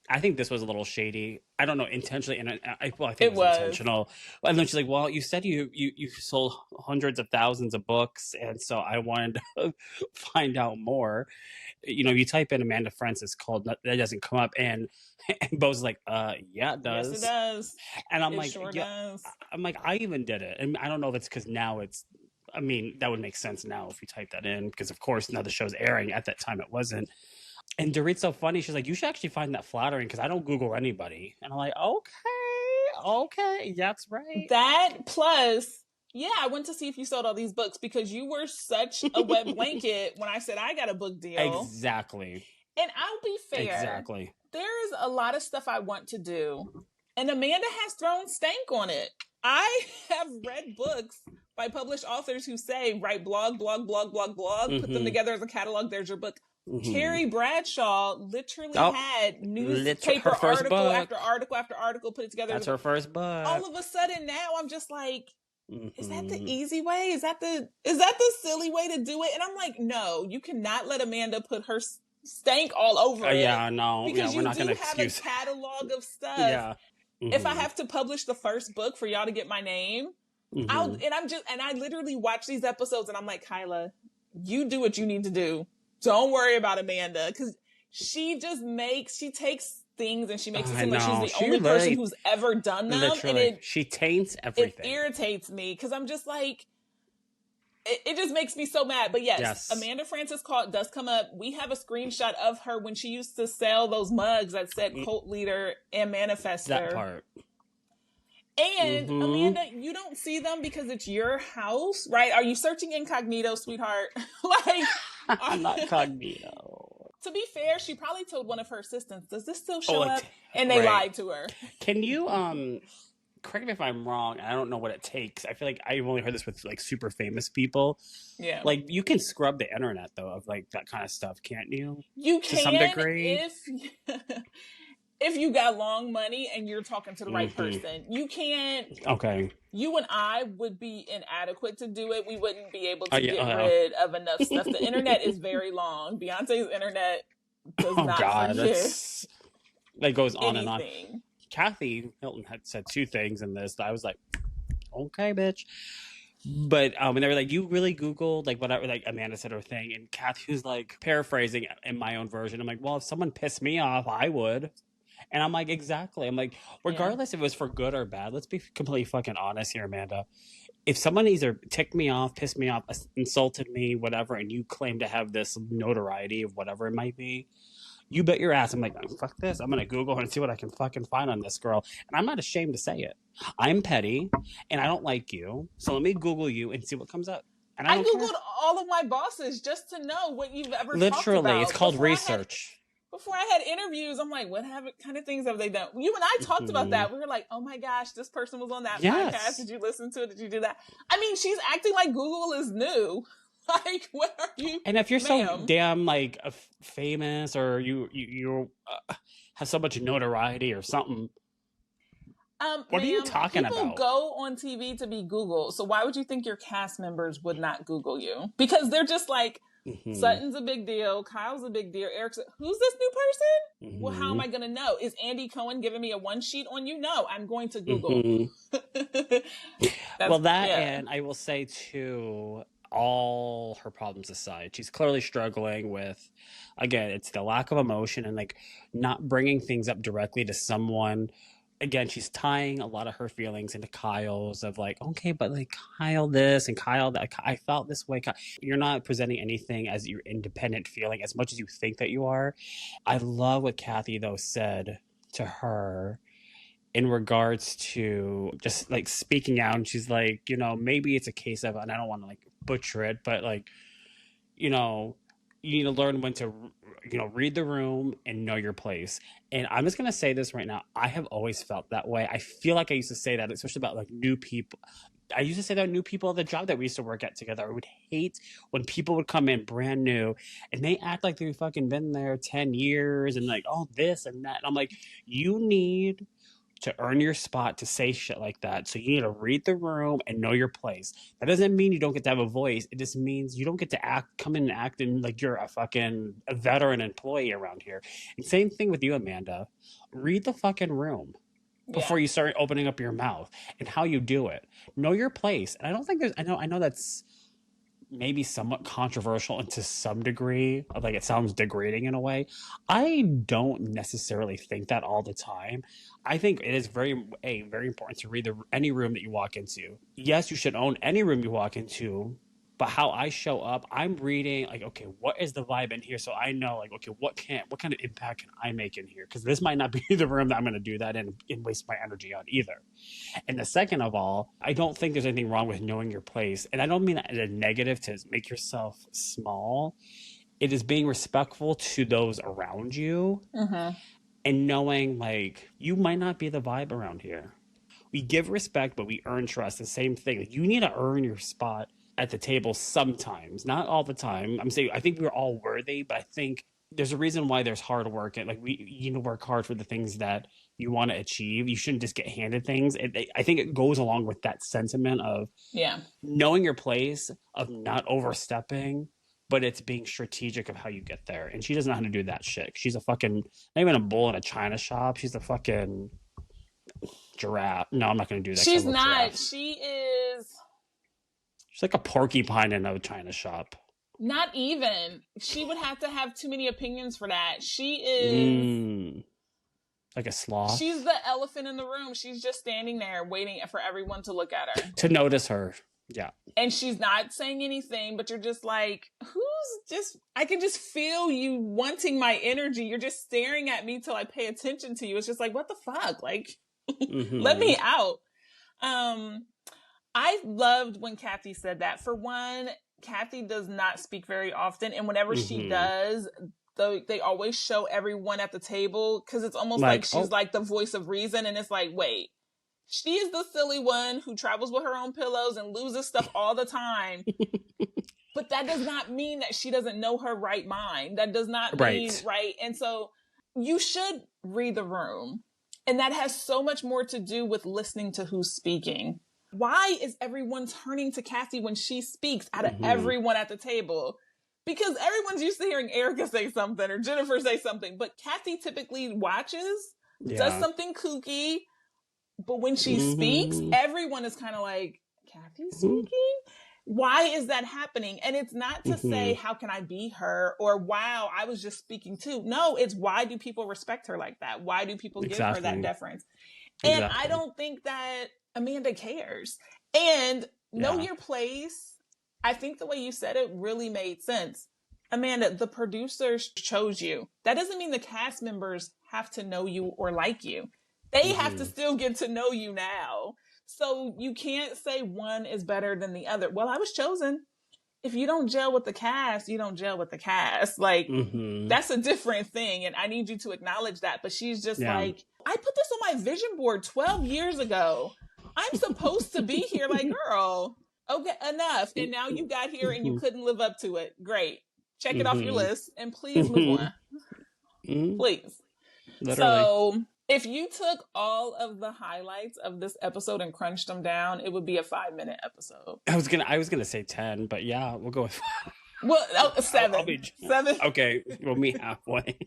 I think this was a little shady. I don't know, intentionally, and I think it was intentional. And then she's like, well, you said you sold hundreds of thousands of books, and so I wanted to find out more. You type in Amanda Francis cult, that doesn't come up, and Bo's like, yeah, it does. Yes, it does. And I'm it like, sure yeah. does. I'm like, I even did it. And I don't know if it's because now that would make sense now if you type that in, because of course now the show's airing. At that time it wasn't. And Dorit's so funny. She's like, you should actually find that flattering because I don't Google anybody. And I'm like, okay, that's right. That plus, yeah, I went to see if you sold all these books because you were such a wet blanket when I said I got a book deal. Exactly. And I'll be fair. Exactly. There is a lot of stuff I want to do. And Amanda has thrown stank on it. I have read books by published authors who say, write blog, put them together as a catalog, there's your book. Carrie Bradshaw literally had newspaper article after article after article put it together. That's her first book. All of a sudden now I'm just like, is that the easy way? Is that the silly way to do it? And I'm like, no, you cannot let Amanda put her stank all over it. Yeah, no. Because we're not you do gonna have excuse a catalog of stuff. Yeah. If I have to publish the first book for y'all to get my name, I literally watch these episodes and I'm like, Kyla, you do what you need to do. Don't worry about Amanda. Because she takes things and she makes it seem like she's the only person who's ever done them. Literally. And she taints everything. It irritates me because I'm just like, it just makes me so mad. But yes, Amanda Frances does come up. We have a screenshot of her when she used to sell those mugs that said cult leader and manifester. That part. And Amanda, you don't see them because it's your house, right? Are you searching incognito, sweetheart? Like, I'm not incognito. To be fair, she probably told one of her assistants, does this still show up? And they lied to her. Can you, correct me if I'm wrong, I don't know what it takes. I feel like I've only heard this with like super famous people. Yeah. Like you can scrub the internet though of like that kind of stuff, can't you? You can to some degree. If you got long money and you're talking to the right person. You can't. Okay. You and I would be inadequate to do it. We wouldn't be able to get rid of enough stuff. The internet is very long. Beyonce's internet does not forgive. That goes on and on. Kathy Hilton had said two things in this that I was like, okay, bitch. But and they were like, you really Googled like whatever, like Amanda said her thing, and Kathy was like paraphrasing in my own version. I'm like, well, if someone pissed me off, I would. And I'm like, exactly. I'm like, regardless if it was for good or bad, let's be completely fucking honest here, Amanda. If someone either ticked me off, pissed me off, insulted me, whatever, and you claim to have this notoriety of whatever it might be, you bet your ass. I'm like, fuck this. I'm going to Google and see what I can fucking find on this girl. And I'm not ashamed to say it. I'm petty and I don't like you. So let me Google you and see what comes up. And I Googled all of my bosses just to know what you've ever talked about. Literally, it's called research. Before I had interviews, I'm like, what kind of things have they done? You and I talked about that. We were like, oh my gosh, this person was on that podcast. Did you listen to it? Did you do that? I mean, she's acting like Google is new. Like, what are you? And if you're so damn like famous or you have so much notoriety or something, what are you talking about? People go on TV to be Googled. So why would you think your cast members would not Google you? Because they're just like, Sutton's a big deal. Kyle's a big deal. Eric's who's this new person? Well, how am I going to know? Is Andy Cohen giving me a one sheet on you? No, I'm going to Google. And I will say too, all her problems aside, she's clearly struggling with, again, it's the lack of emotion and like not bringing things up directly to someone. Again, she's tying a lot of her feelings into Kyle's of like, okay, but like Kyle this and Kyle that, I felt this way. You're not presenting anything as your independent feeling as much as you think that you are. I love what Kathy though said to her in regards to just like speaking out. And she's like, maybe it's a case of, and I don't want to like butcher it, but like, you need to learn when to, read the room and know your place. And I'm just going to say this right now. I have always felt that way. I feel like I used to say that, especially about like new people. I used to say that new people at the job that we used to work at together. I would hate when people would come in brand new and they act like they've fucking been there 10 years and like, oh, this and that. And I'm like, you need to earn your spot to say shit like that. So you need to read the room and know your place. That doesn't mean you don't get to have a voice. It just means you don't get to come in and act like you're a veteran employee around here. And same thing with you, Amanda. Read the fucking room before you start opening up your mouth and how you do it. Know your place. And I don't think I know that's maybe somewhat controversial and to some degree, like it sounds degrading in a way. I don't necessarily think that all the time. I think it is very important to read any room that you walk into. Yes, you should own any room you walk into, but how I show up, I'm reading like, okay, what is the vibe in here? So I know like, okay, what kind of impact can I make in here? Because this might not be the room that I'm going to do that in and waste my energy on either. And the second of all, I don't think there's anything wrong with knowing your place. And I don't mean that as a negative to make yourself small. It is being respectful to those around you. and knowing like you might not be the vibe around here. We give respect, but we earn trust. The same thing. Like, you need to earn your spot at the table sometimes, not all the time. I'm saying I think we're all worthy, but I think there's a reason why there's hard work, and like you need to work hard for the things that you want to achieve. You shouldn't just get handed things. I think it goes along with that sentiment of knowing your place, of not overstepping, but it's being strategic of how you get there. And she doesn't know how to do that shit. She's a fucking, not even a bull in a china shop. She's a fucking giraffe. No, I'm not going to do that. She's not. She is. She's like a porcupine in a china shop. Not even. She would have to have too many opinions for that. She is like a sloth. She's the elephant in the room. She's just standing there waiting for everyone to look at her. To notice her. Yeah. And she's not saying anything, but you're just like, I can just feel you wanting my energy. You're just staring at me till I pay attention to you. It's just like, what the fuck? Like, let me out. I loved when Kathy said that. For one, Kathy does not speak very often. And whenever she does, they always show everyone at the table, because it's almost like she's like the voice of reason. And it's like, wait, she is the silly one who travels with her own pillows and loses stuff all the time. But that does not mean that she doesn't know her right mind. That does not mean, right? And so you should read the room. And that has so much more to do with listening to who's speaking. Why is everyone turning to Kathy when she speaks out of everyone at the table? Because everyone's used to hearing Erika say something or Jennifer say something. But Kathy typically watches, does something kooky. But when she speaks, everyone is kind of like, Kathy speaking? Why is that happening? And it's not to say, how can I be her? Or, wow, I was just speaking too. No, it's why do people respect her like that? Why do people give her that deference? And I don't think that Amanda cares. And know your place. I think the way you said it really made sense. Amanda, the producers chose you. That doesn't mean the cast members have to know you or like you. They have to still get to know you now. So you can't say one is better than the other. Well, I was chosen. If you don't gel with the cast, you don't gel with the cast. Like, that's a different thing. And I need you to acknowledge that. But she's just like, I put this on my vision board 12 years ago. I'm supposed to be here. Like, girl, okay, enough. And now you got here and you couldn't live up to it. Great. Check it off your list and please move on. Please. Literally. So if you took all of the highlights of this episode and crunched them down, it would be a 5-minute episode. I was gonna say 10, but yeah, we'll go with 5. Well, 7. 7. Okay, we'll meet halfway.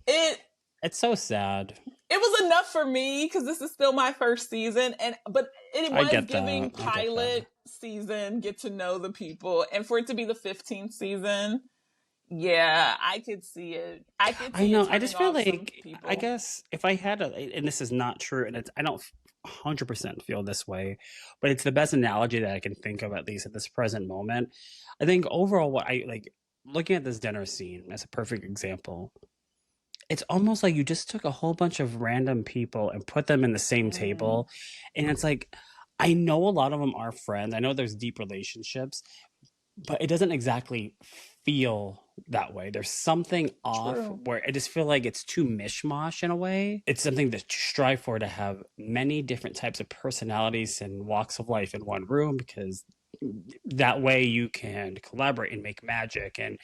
It's so sad. It was enough for me because this is still my first season, but it was giving pilot season, get to know the people, and for it to be the 15th season. Yeah, I could see it. I know. I just feel like, I guess if I had and this is not true, and I don't 100% feel this way, but it's the best analogy that I can think of, at least at this present moment. I think overall, what I like looking at this dinner scene as a perfect example, it's almost like you just took a whole bunch of random people and put them in the same table. And it's like, I know a lot of them are friends. I know there's deep relationships, but it doesn't exactly feel that way. There's something off where I just feel like it's too mishmash in a way. It's something to strive for, to have many different types of personalities and walks of life in one room, because that way you can collaborate and make magic, and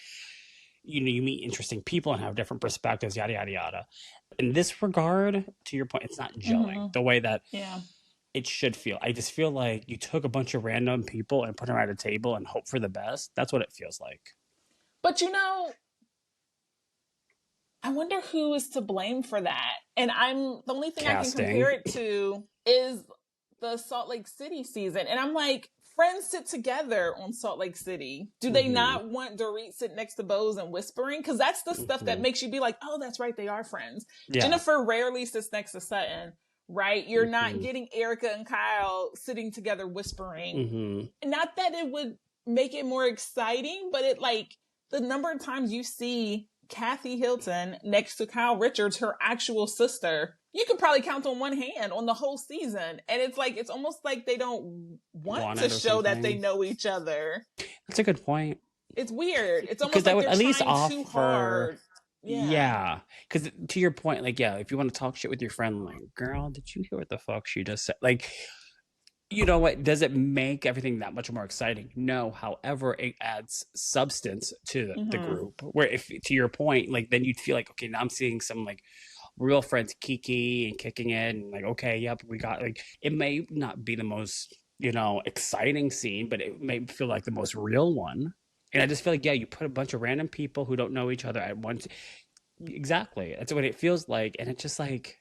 you meet interesting people and have different perspectives, yada yada yada. In this regard, to your point, it's not gelling the way that it should feel. I just feel like you took a bunch of random people and put them at a table and hope for the best. That's what it feels like. But I wonder who is to blame for that. And the only thing I can compare it to is the Salt Lake City season. And I'm like, friends sit together on Salt Lake City. Do they not want Dorit sitting next to Boz and whispering? Because that's the stuff that makes you be like, oh, that's right, they are friends. Yeah. Jennifer rarely sits next to Sutton, right? You're not getting Erika and Kyle sitting together whispering. Not that it would make it more exciting, but it like, the number of times you see Kathy Hilton next to Kyle Richards, her actual sister, you could probably count on one hand on the whole season. And it's like, it's almost like they don't want to show that they know each other. That's a good point. It's weird. It's almost like they're trying too hard Yeah. Yeah, because to your point, like, yeah, if you want to talk shit with your friend, like, girl, did you hear what the fuck she just said? Like, you know what? Does it make everything that much more exciting? No. However, it adds substance to the Mm-hmm. group. Where, if to your point, like, then you'd feel like, okay, now I'm seeing some like real friends kiki and kicking it, and like, okay, yep, we got like. It may not be the most, exciting scene, but it may feel like the most real one. And I just feel like, yeah, you put a bunch of random people who don't know each other at once. Exactly, that's what it feels like, and it's just like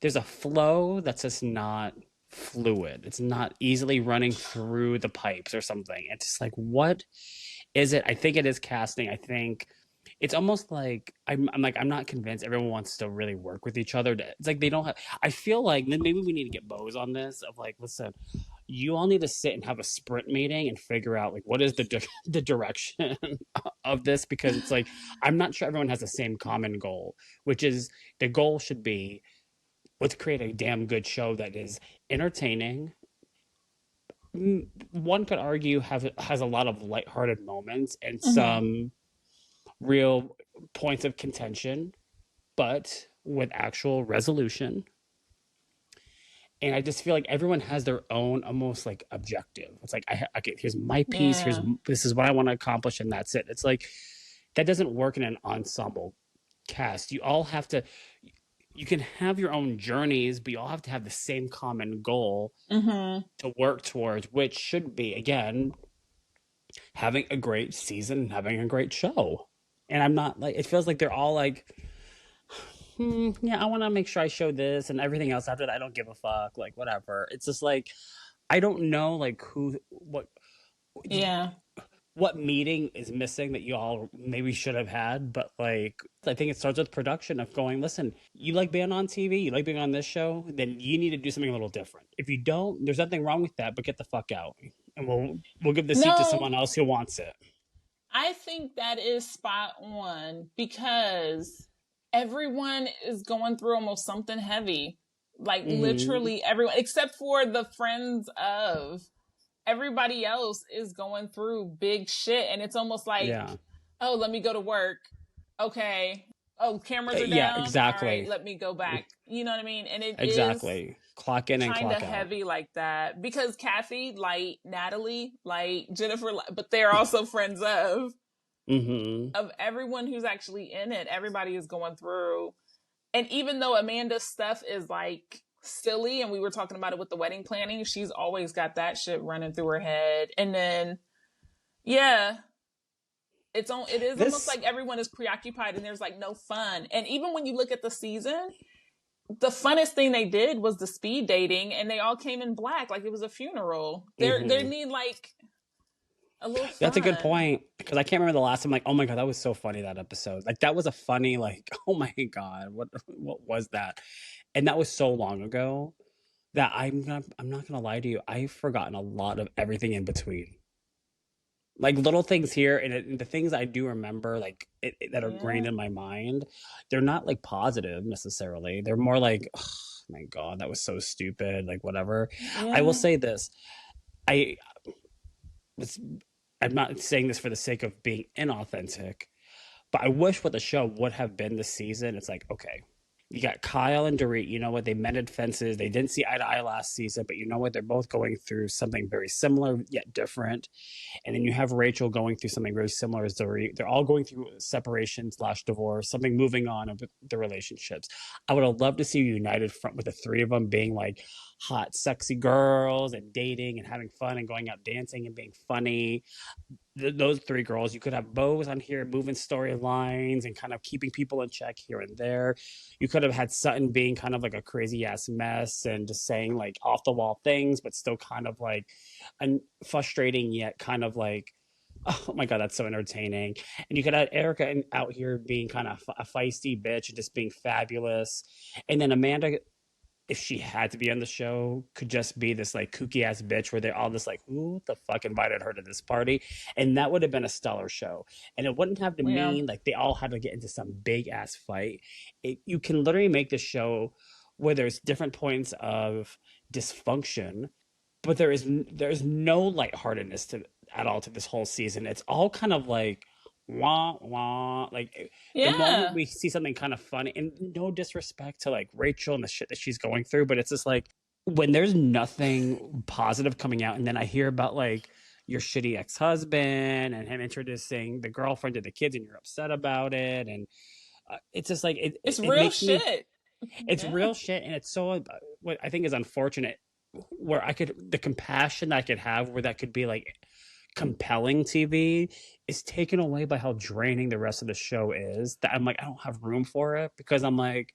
there's a flow that's just not fluid. It's not easily running through the pipes or something. It's just like, what is it? I think it is casting. I think it's almost like I'm not convinced everyone wants to really work with each other. It's like they don't have. I feel like maybe we need to get Boz on this. Of like, listen, you all need to sit and have a sprint meeting and figure out like what is the direction of this, because it's like I'm not sure everyone has the same common goal, which is the goal should be, let's create a damn good show that is entertaining. One could argue has a lot of lighthearted moments and Mm-hmm. some real points of contention, but with actual resolution. And I just feel like everyone has their own almost like objective. It's like, okay, here's my piece. Yeah. This is what I want to accomplish, and that's it. It's like that doesn't work in an ensemble cast. You all have to. You can have your own journeys, but you all have to have the same common goal Mm-hmm. to work towards, which should be, again, having a great season and having a great show. And I'm not like, it feels like they're all like, yeah, I want to make sure I show this, and everything else after that, I don't give a fuck, like, whatever. It's just like, I don't know, like, Yeah. what meeting is missing that you all maybe should have had, but like, I think it starts with production of going, listen, you like being on TV, you like being on this show, then you need to do something a little different. If you don't, there's nothing wrong with that, but get the fuck out, and we'll give the seat to No, someone else who wants it. I think that is spot on because everyone is going through almost something heavy. Like Mm-hmm. literally everyone, except for the friends of, everybody else is going through big shit. And it's almost like, Yeah. oh, let me go to work. Okay. Oh, cameras are Yeah, down. All right, exactly. let me go back. You know what I mean? And it is Exactly. Clock in and kind of clock out. heavy like that because Kathy, like Natalie, like Jennifer, but they're also friends Mm-hmm. of everyone who's actually in it. Everybody is going through, and even though Amanda's stuff is like silly, and we were talking about it with the wedding planning, she's always got that shit running through her head. And then, yeah, it is almost This like everyone is preoccupied, and there's like no fun. And even when you look at the season, the funnest thing they did was the speed dating, and they all came in black like it was a funeral. There mm-hmm. need like a little That's a good fun. point, because I can't remember the last time. Like, oh my god, that was so funny, that episode. Like, that was a funny, like, oh my god, what was that? And that was so long ago that I'm not gonna lie to you. I've forgotten a lot of everything in between. Like little things here, and the things I do remember, like that are Yeah, ingrained in my mind, they're not like positive necessarily. They're more like, oh my god, that was so stupid. Like, whatever. I will yeah. say this. I was I'm not saying this for the sake of being inauthentic, but I wish what the show would have been this season. It's like, okay, you got Kyle and Dorit. You know what? They mended fences. They didn't see eye to eye last season, but you know what? They're both going through something very similar yet different. And then you have Rachel going through something very similar as Dorit. They're all going through separation slash divorce, something moving on of the relationships. I would have loved to see a united front with the three of them being like hot, sexy girls and dating and having fun and going out dancing and being funny. Those three girls, you could have Boz on here moving storylines and kind of keeping people in check here and there. You could have had Sutton being kind of like a crazy ass mess and just saying like off the wall things, but still kind of like frustrating yet kind of like, oh my god, that's so entertaining. And you could have Erika out here being kind of a feisty bitch and just being fabulous. And then Amanda, if she had to be on the show, could just be this like kooky ass bitch where they're all just like, who the fuck invited her to this party? And that would have been a stellar show. And it wouldn't have to Yeah. mean like they all had to get into some big ass fight. You can literally make the show where there's different points of dysfunction, but there's no lightheartedness to at all to this whole season. It's all kind of like wah wah. Like the moment we see something kind of funny, and no disrespect to like Rachel and the shit that she's going through, but it's just like when there's nothing positive coming out, and then I hear about like your shitty ex-husband and him introducing the girlfriend to the kids, and you're upset about it, and it's just like it's it real makes shit. me. It's real shit, and it's so what I think is unfortunate. Where the compassion that I could have, where that could be like compelling TV, is taken away by how draining the rest of the show is. That I'm like, I don't have room for it because I'm like,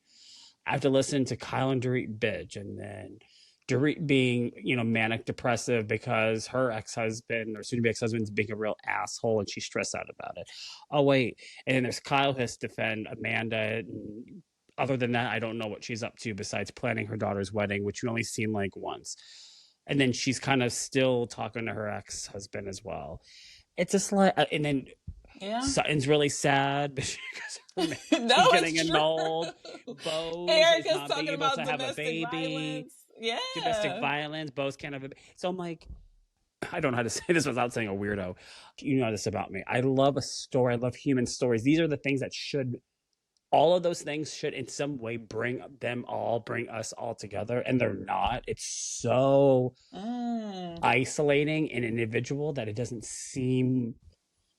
I have to listen to Kyla and Dorit bitch, and then Dorit being, manic depressive because her ex-husband or soon-to-be ex-husband is being a real asshole and she's stressed out about it. Oh wait, and then there's Kyle who has to defend Amanda. And other than that, I don't know what she's up to besides planning her daughter's wedding, which we only seen like once. And then she's kind of still talking to her ex-husband as well. It's just like, and then Sutton's really sad because she's getting annulled. Boz Erika's is not being able to have a baby. Violence. Yeah. Domestic violence. Boz can't have a baby. So I'm like, I don't know how to say this without saying a weirdo. You know this about me. I love a story. I love human stories. These are the things that all of those things should in some way bring us all together, and they're not. It's so isolating and individual that it doesn't seem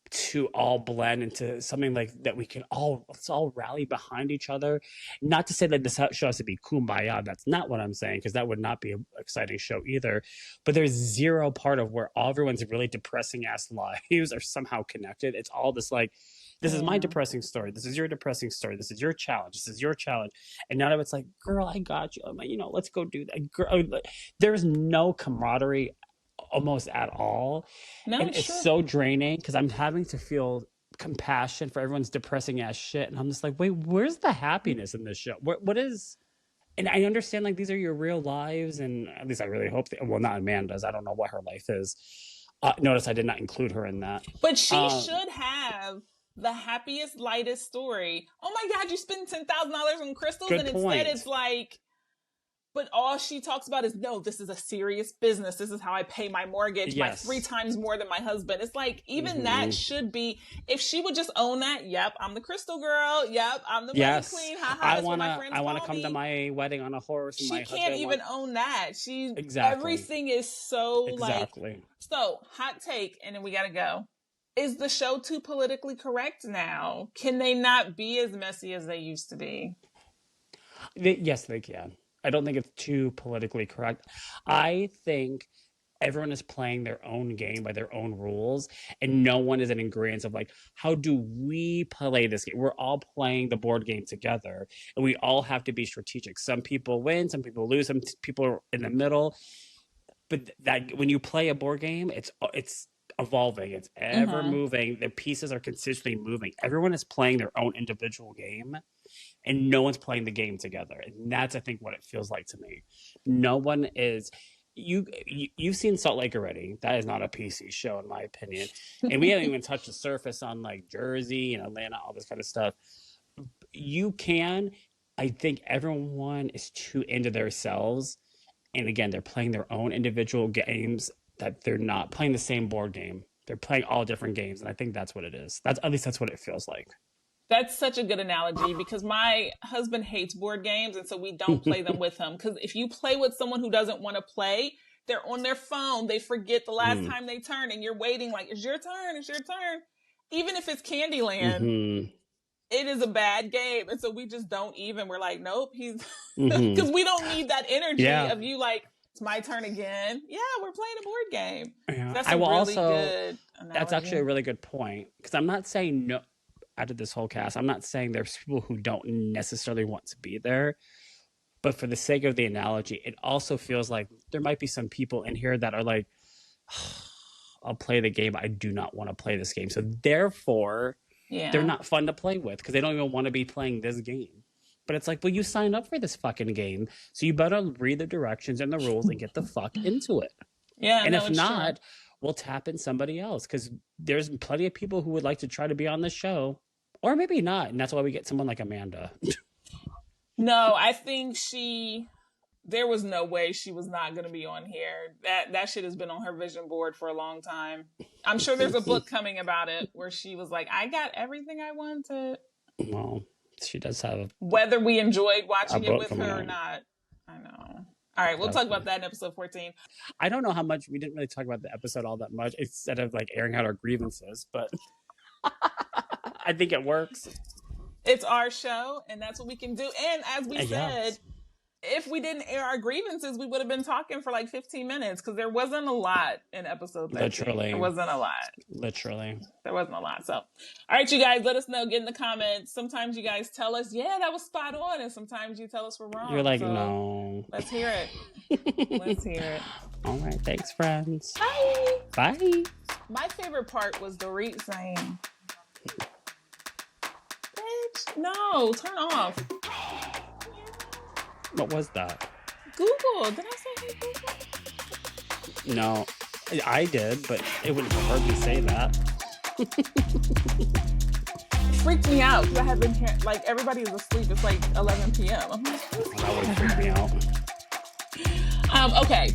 to all blend into something like that. Let's all rally behind each other. Not to say that this show has to be kumbaya. That's not what I'm saying, because that would not be an exciting show either. But there's zero part of where everyone's really depressing ass lives are somehow connected. It's all this like, this is my depressing story. This is your depressing story. This is your challenge. This is your challenge. And none of it's like, girl, I got you. I'm like, let's go do that. Girl, there's no camaraderie almost at all. No, and it's so draining because I'm having to feel compassion for everyone's depressing ass shit. And I'm just like, wait, where's the happiness in this show? What is... And I understand like these are your real lives. And at least I really hope well, not Amanda's. I don't know what her life is. Notice I did not include her in that. But she should have the happiest, lightest story. Oh my God, you spend $10,000 on crystals, and instead it's like, but all she talks about is, no, this is a serious business. This is how I pay my mortgage. Yes. 3 times more than my husband. It's like, even that should be, if she would just own that, yep, I'm the crystal girl. Yep, I'm the money queen. I want to come to my wedding on a horse. She can't even own that. Everything is so like, so hot take, and then we got to go. Is the show too politically correct now? Can they not be as messy as they used to be? Yes, they can. I don't think it's too politically correct. I think everyone is playing their own game by their own rules, and no one is in agreement of like, how do we play this game? We're all playing the board game together, and we all have to be strategic. Some people win, some people lose, some people are in the middle. But that when you play a board game, it's evolving, it's ever moving. The pieces are consistently moving. Everyone is playing their own individual game, and no one's playing the game together. And that's, I think, what it feels like to me. No one is. You've seen Salt Lake already. That is not a PC show, in my opinion. And we haven't even touched the surface on like Jersey and Atlanta, all this kind of stuff. I think everyone is too into themselves. And again, they're playing their own individual games, that they're not playing the same board game. They're playing all different games. And I think that's what it is. At least that's what it feels like. That's such a good analogy, because my husband hates board games, and so we don't play them with him. Because if you play with someone who doesn't want to play, they're on their phone. They forget the last time they turned, and you're waiting like, it's your turn, it's your turn. Even if it's Candyland, it is a bad game. And so we just don't even. We're like, nope, he's... Because we don't need that energy of you like, it's my turn again. Yeah, we're playing a board game. Yeah. That's good analogy. That's actually a really good point. Because I'm not saying no... Out of this whole cast, I'm not saying there's people who don't necessarily want to be there, but for the sake of the analogy, it also feels like there might be some people in here that are like, I'll play the game, I do not want to play this game. So therefore, they're not fun to play with because they don't even want to be playing this game. But it's like, well, you signed up for this fucking game, so you better read the directions and the rules and get the fuck into it. Yeah, and if not, we'll tap in somebody else, because there's plenty of people who would like to try to be on the show. Or maybe not, and that's why we get someone like Amanda. No, I think she there was no way she was not going to be on here. That shit has been on her vision board for a long time. I'm sure there's a book coming about it where she was like, I got everything I wanted. Well, she does have whether we enjoyed watching it with her or not. I know. All right, we'll talk about that in episode 14. I don't know how much, we didn't really talk about the episode all that much, instead of like airing out our grievances, but I think it works. It's our show, and that's what we can do. And as we said, if we didn't air our grievances, we would have been talking for like 15 minutes because there wasn't a lot in episode 13. Literally. There wasn't a lot. Literally. There wasn't a lot. So, all right, you guys, let us know. Get in the comments. Sometimes you guys tell us, yeah, that was spot on. And sometimes you tell us we're wrong. You're like, so no. Let's hear it. Let's hear it. All right. Thanks, friends. Bye. Bye. My favorite part was Dorit saying, bitch, no, turn off. What was that? Google. Did I say hey, Google? No, I did, but it wouldn't have heard me say that. Freaked me out because I had been hearing, like, everybody is asleep. It's like 11 p.m. I'm like, that would freak me out. Okay.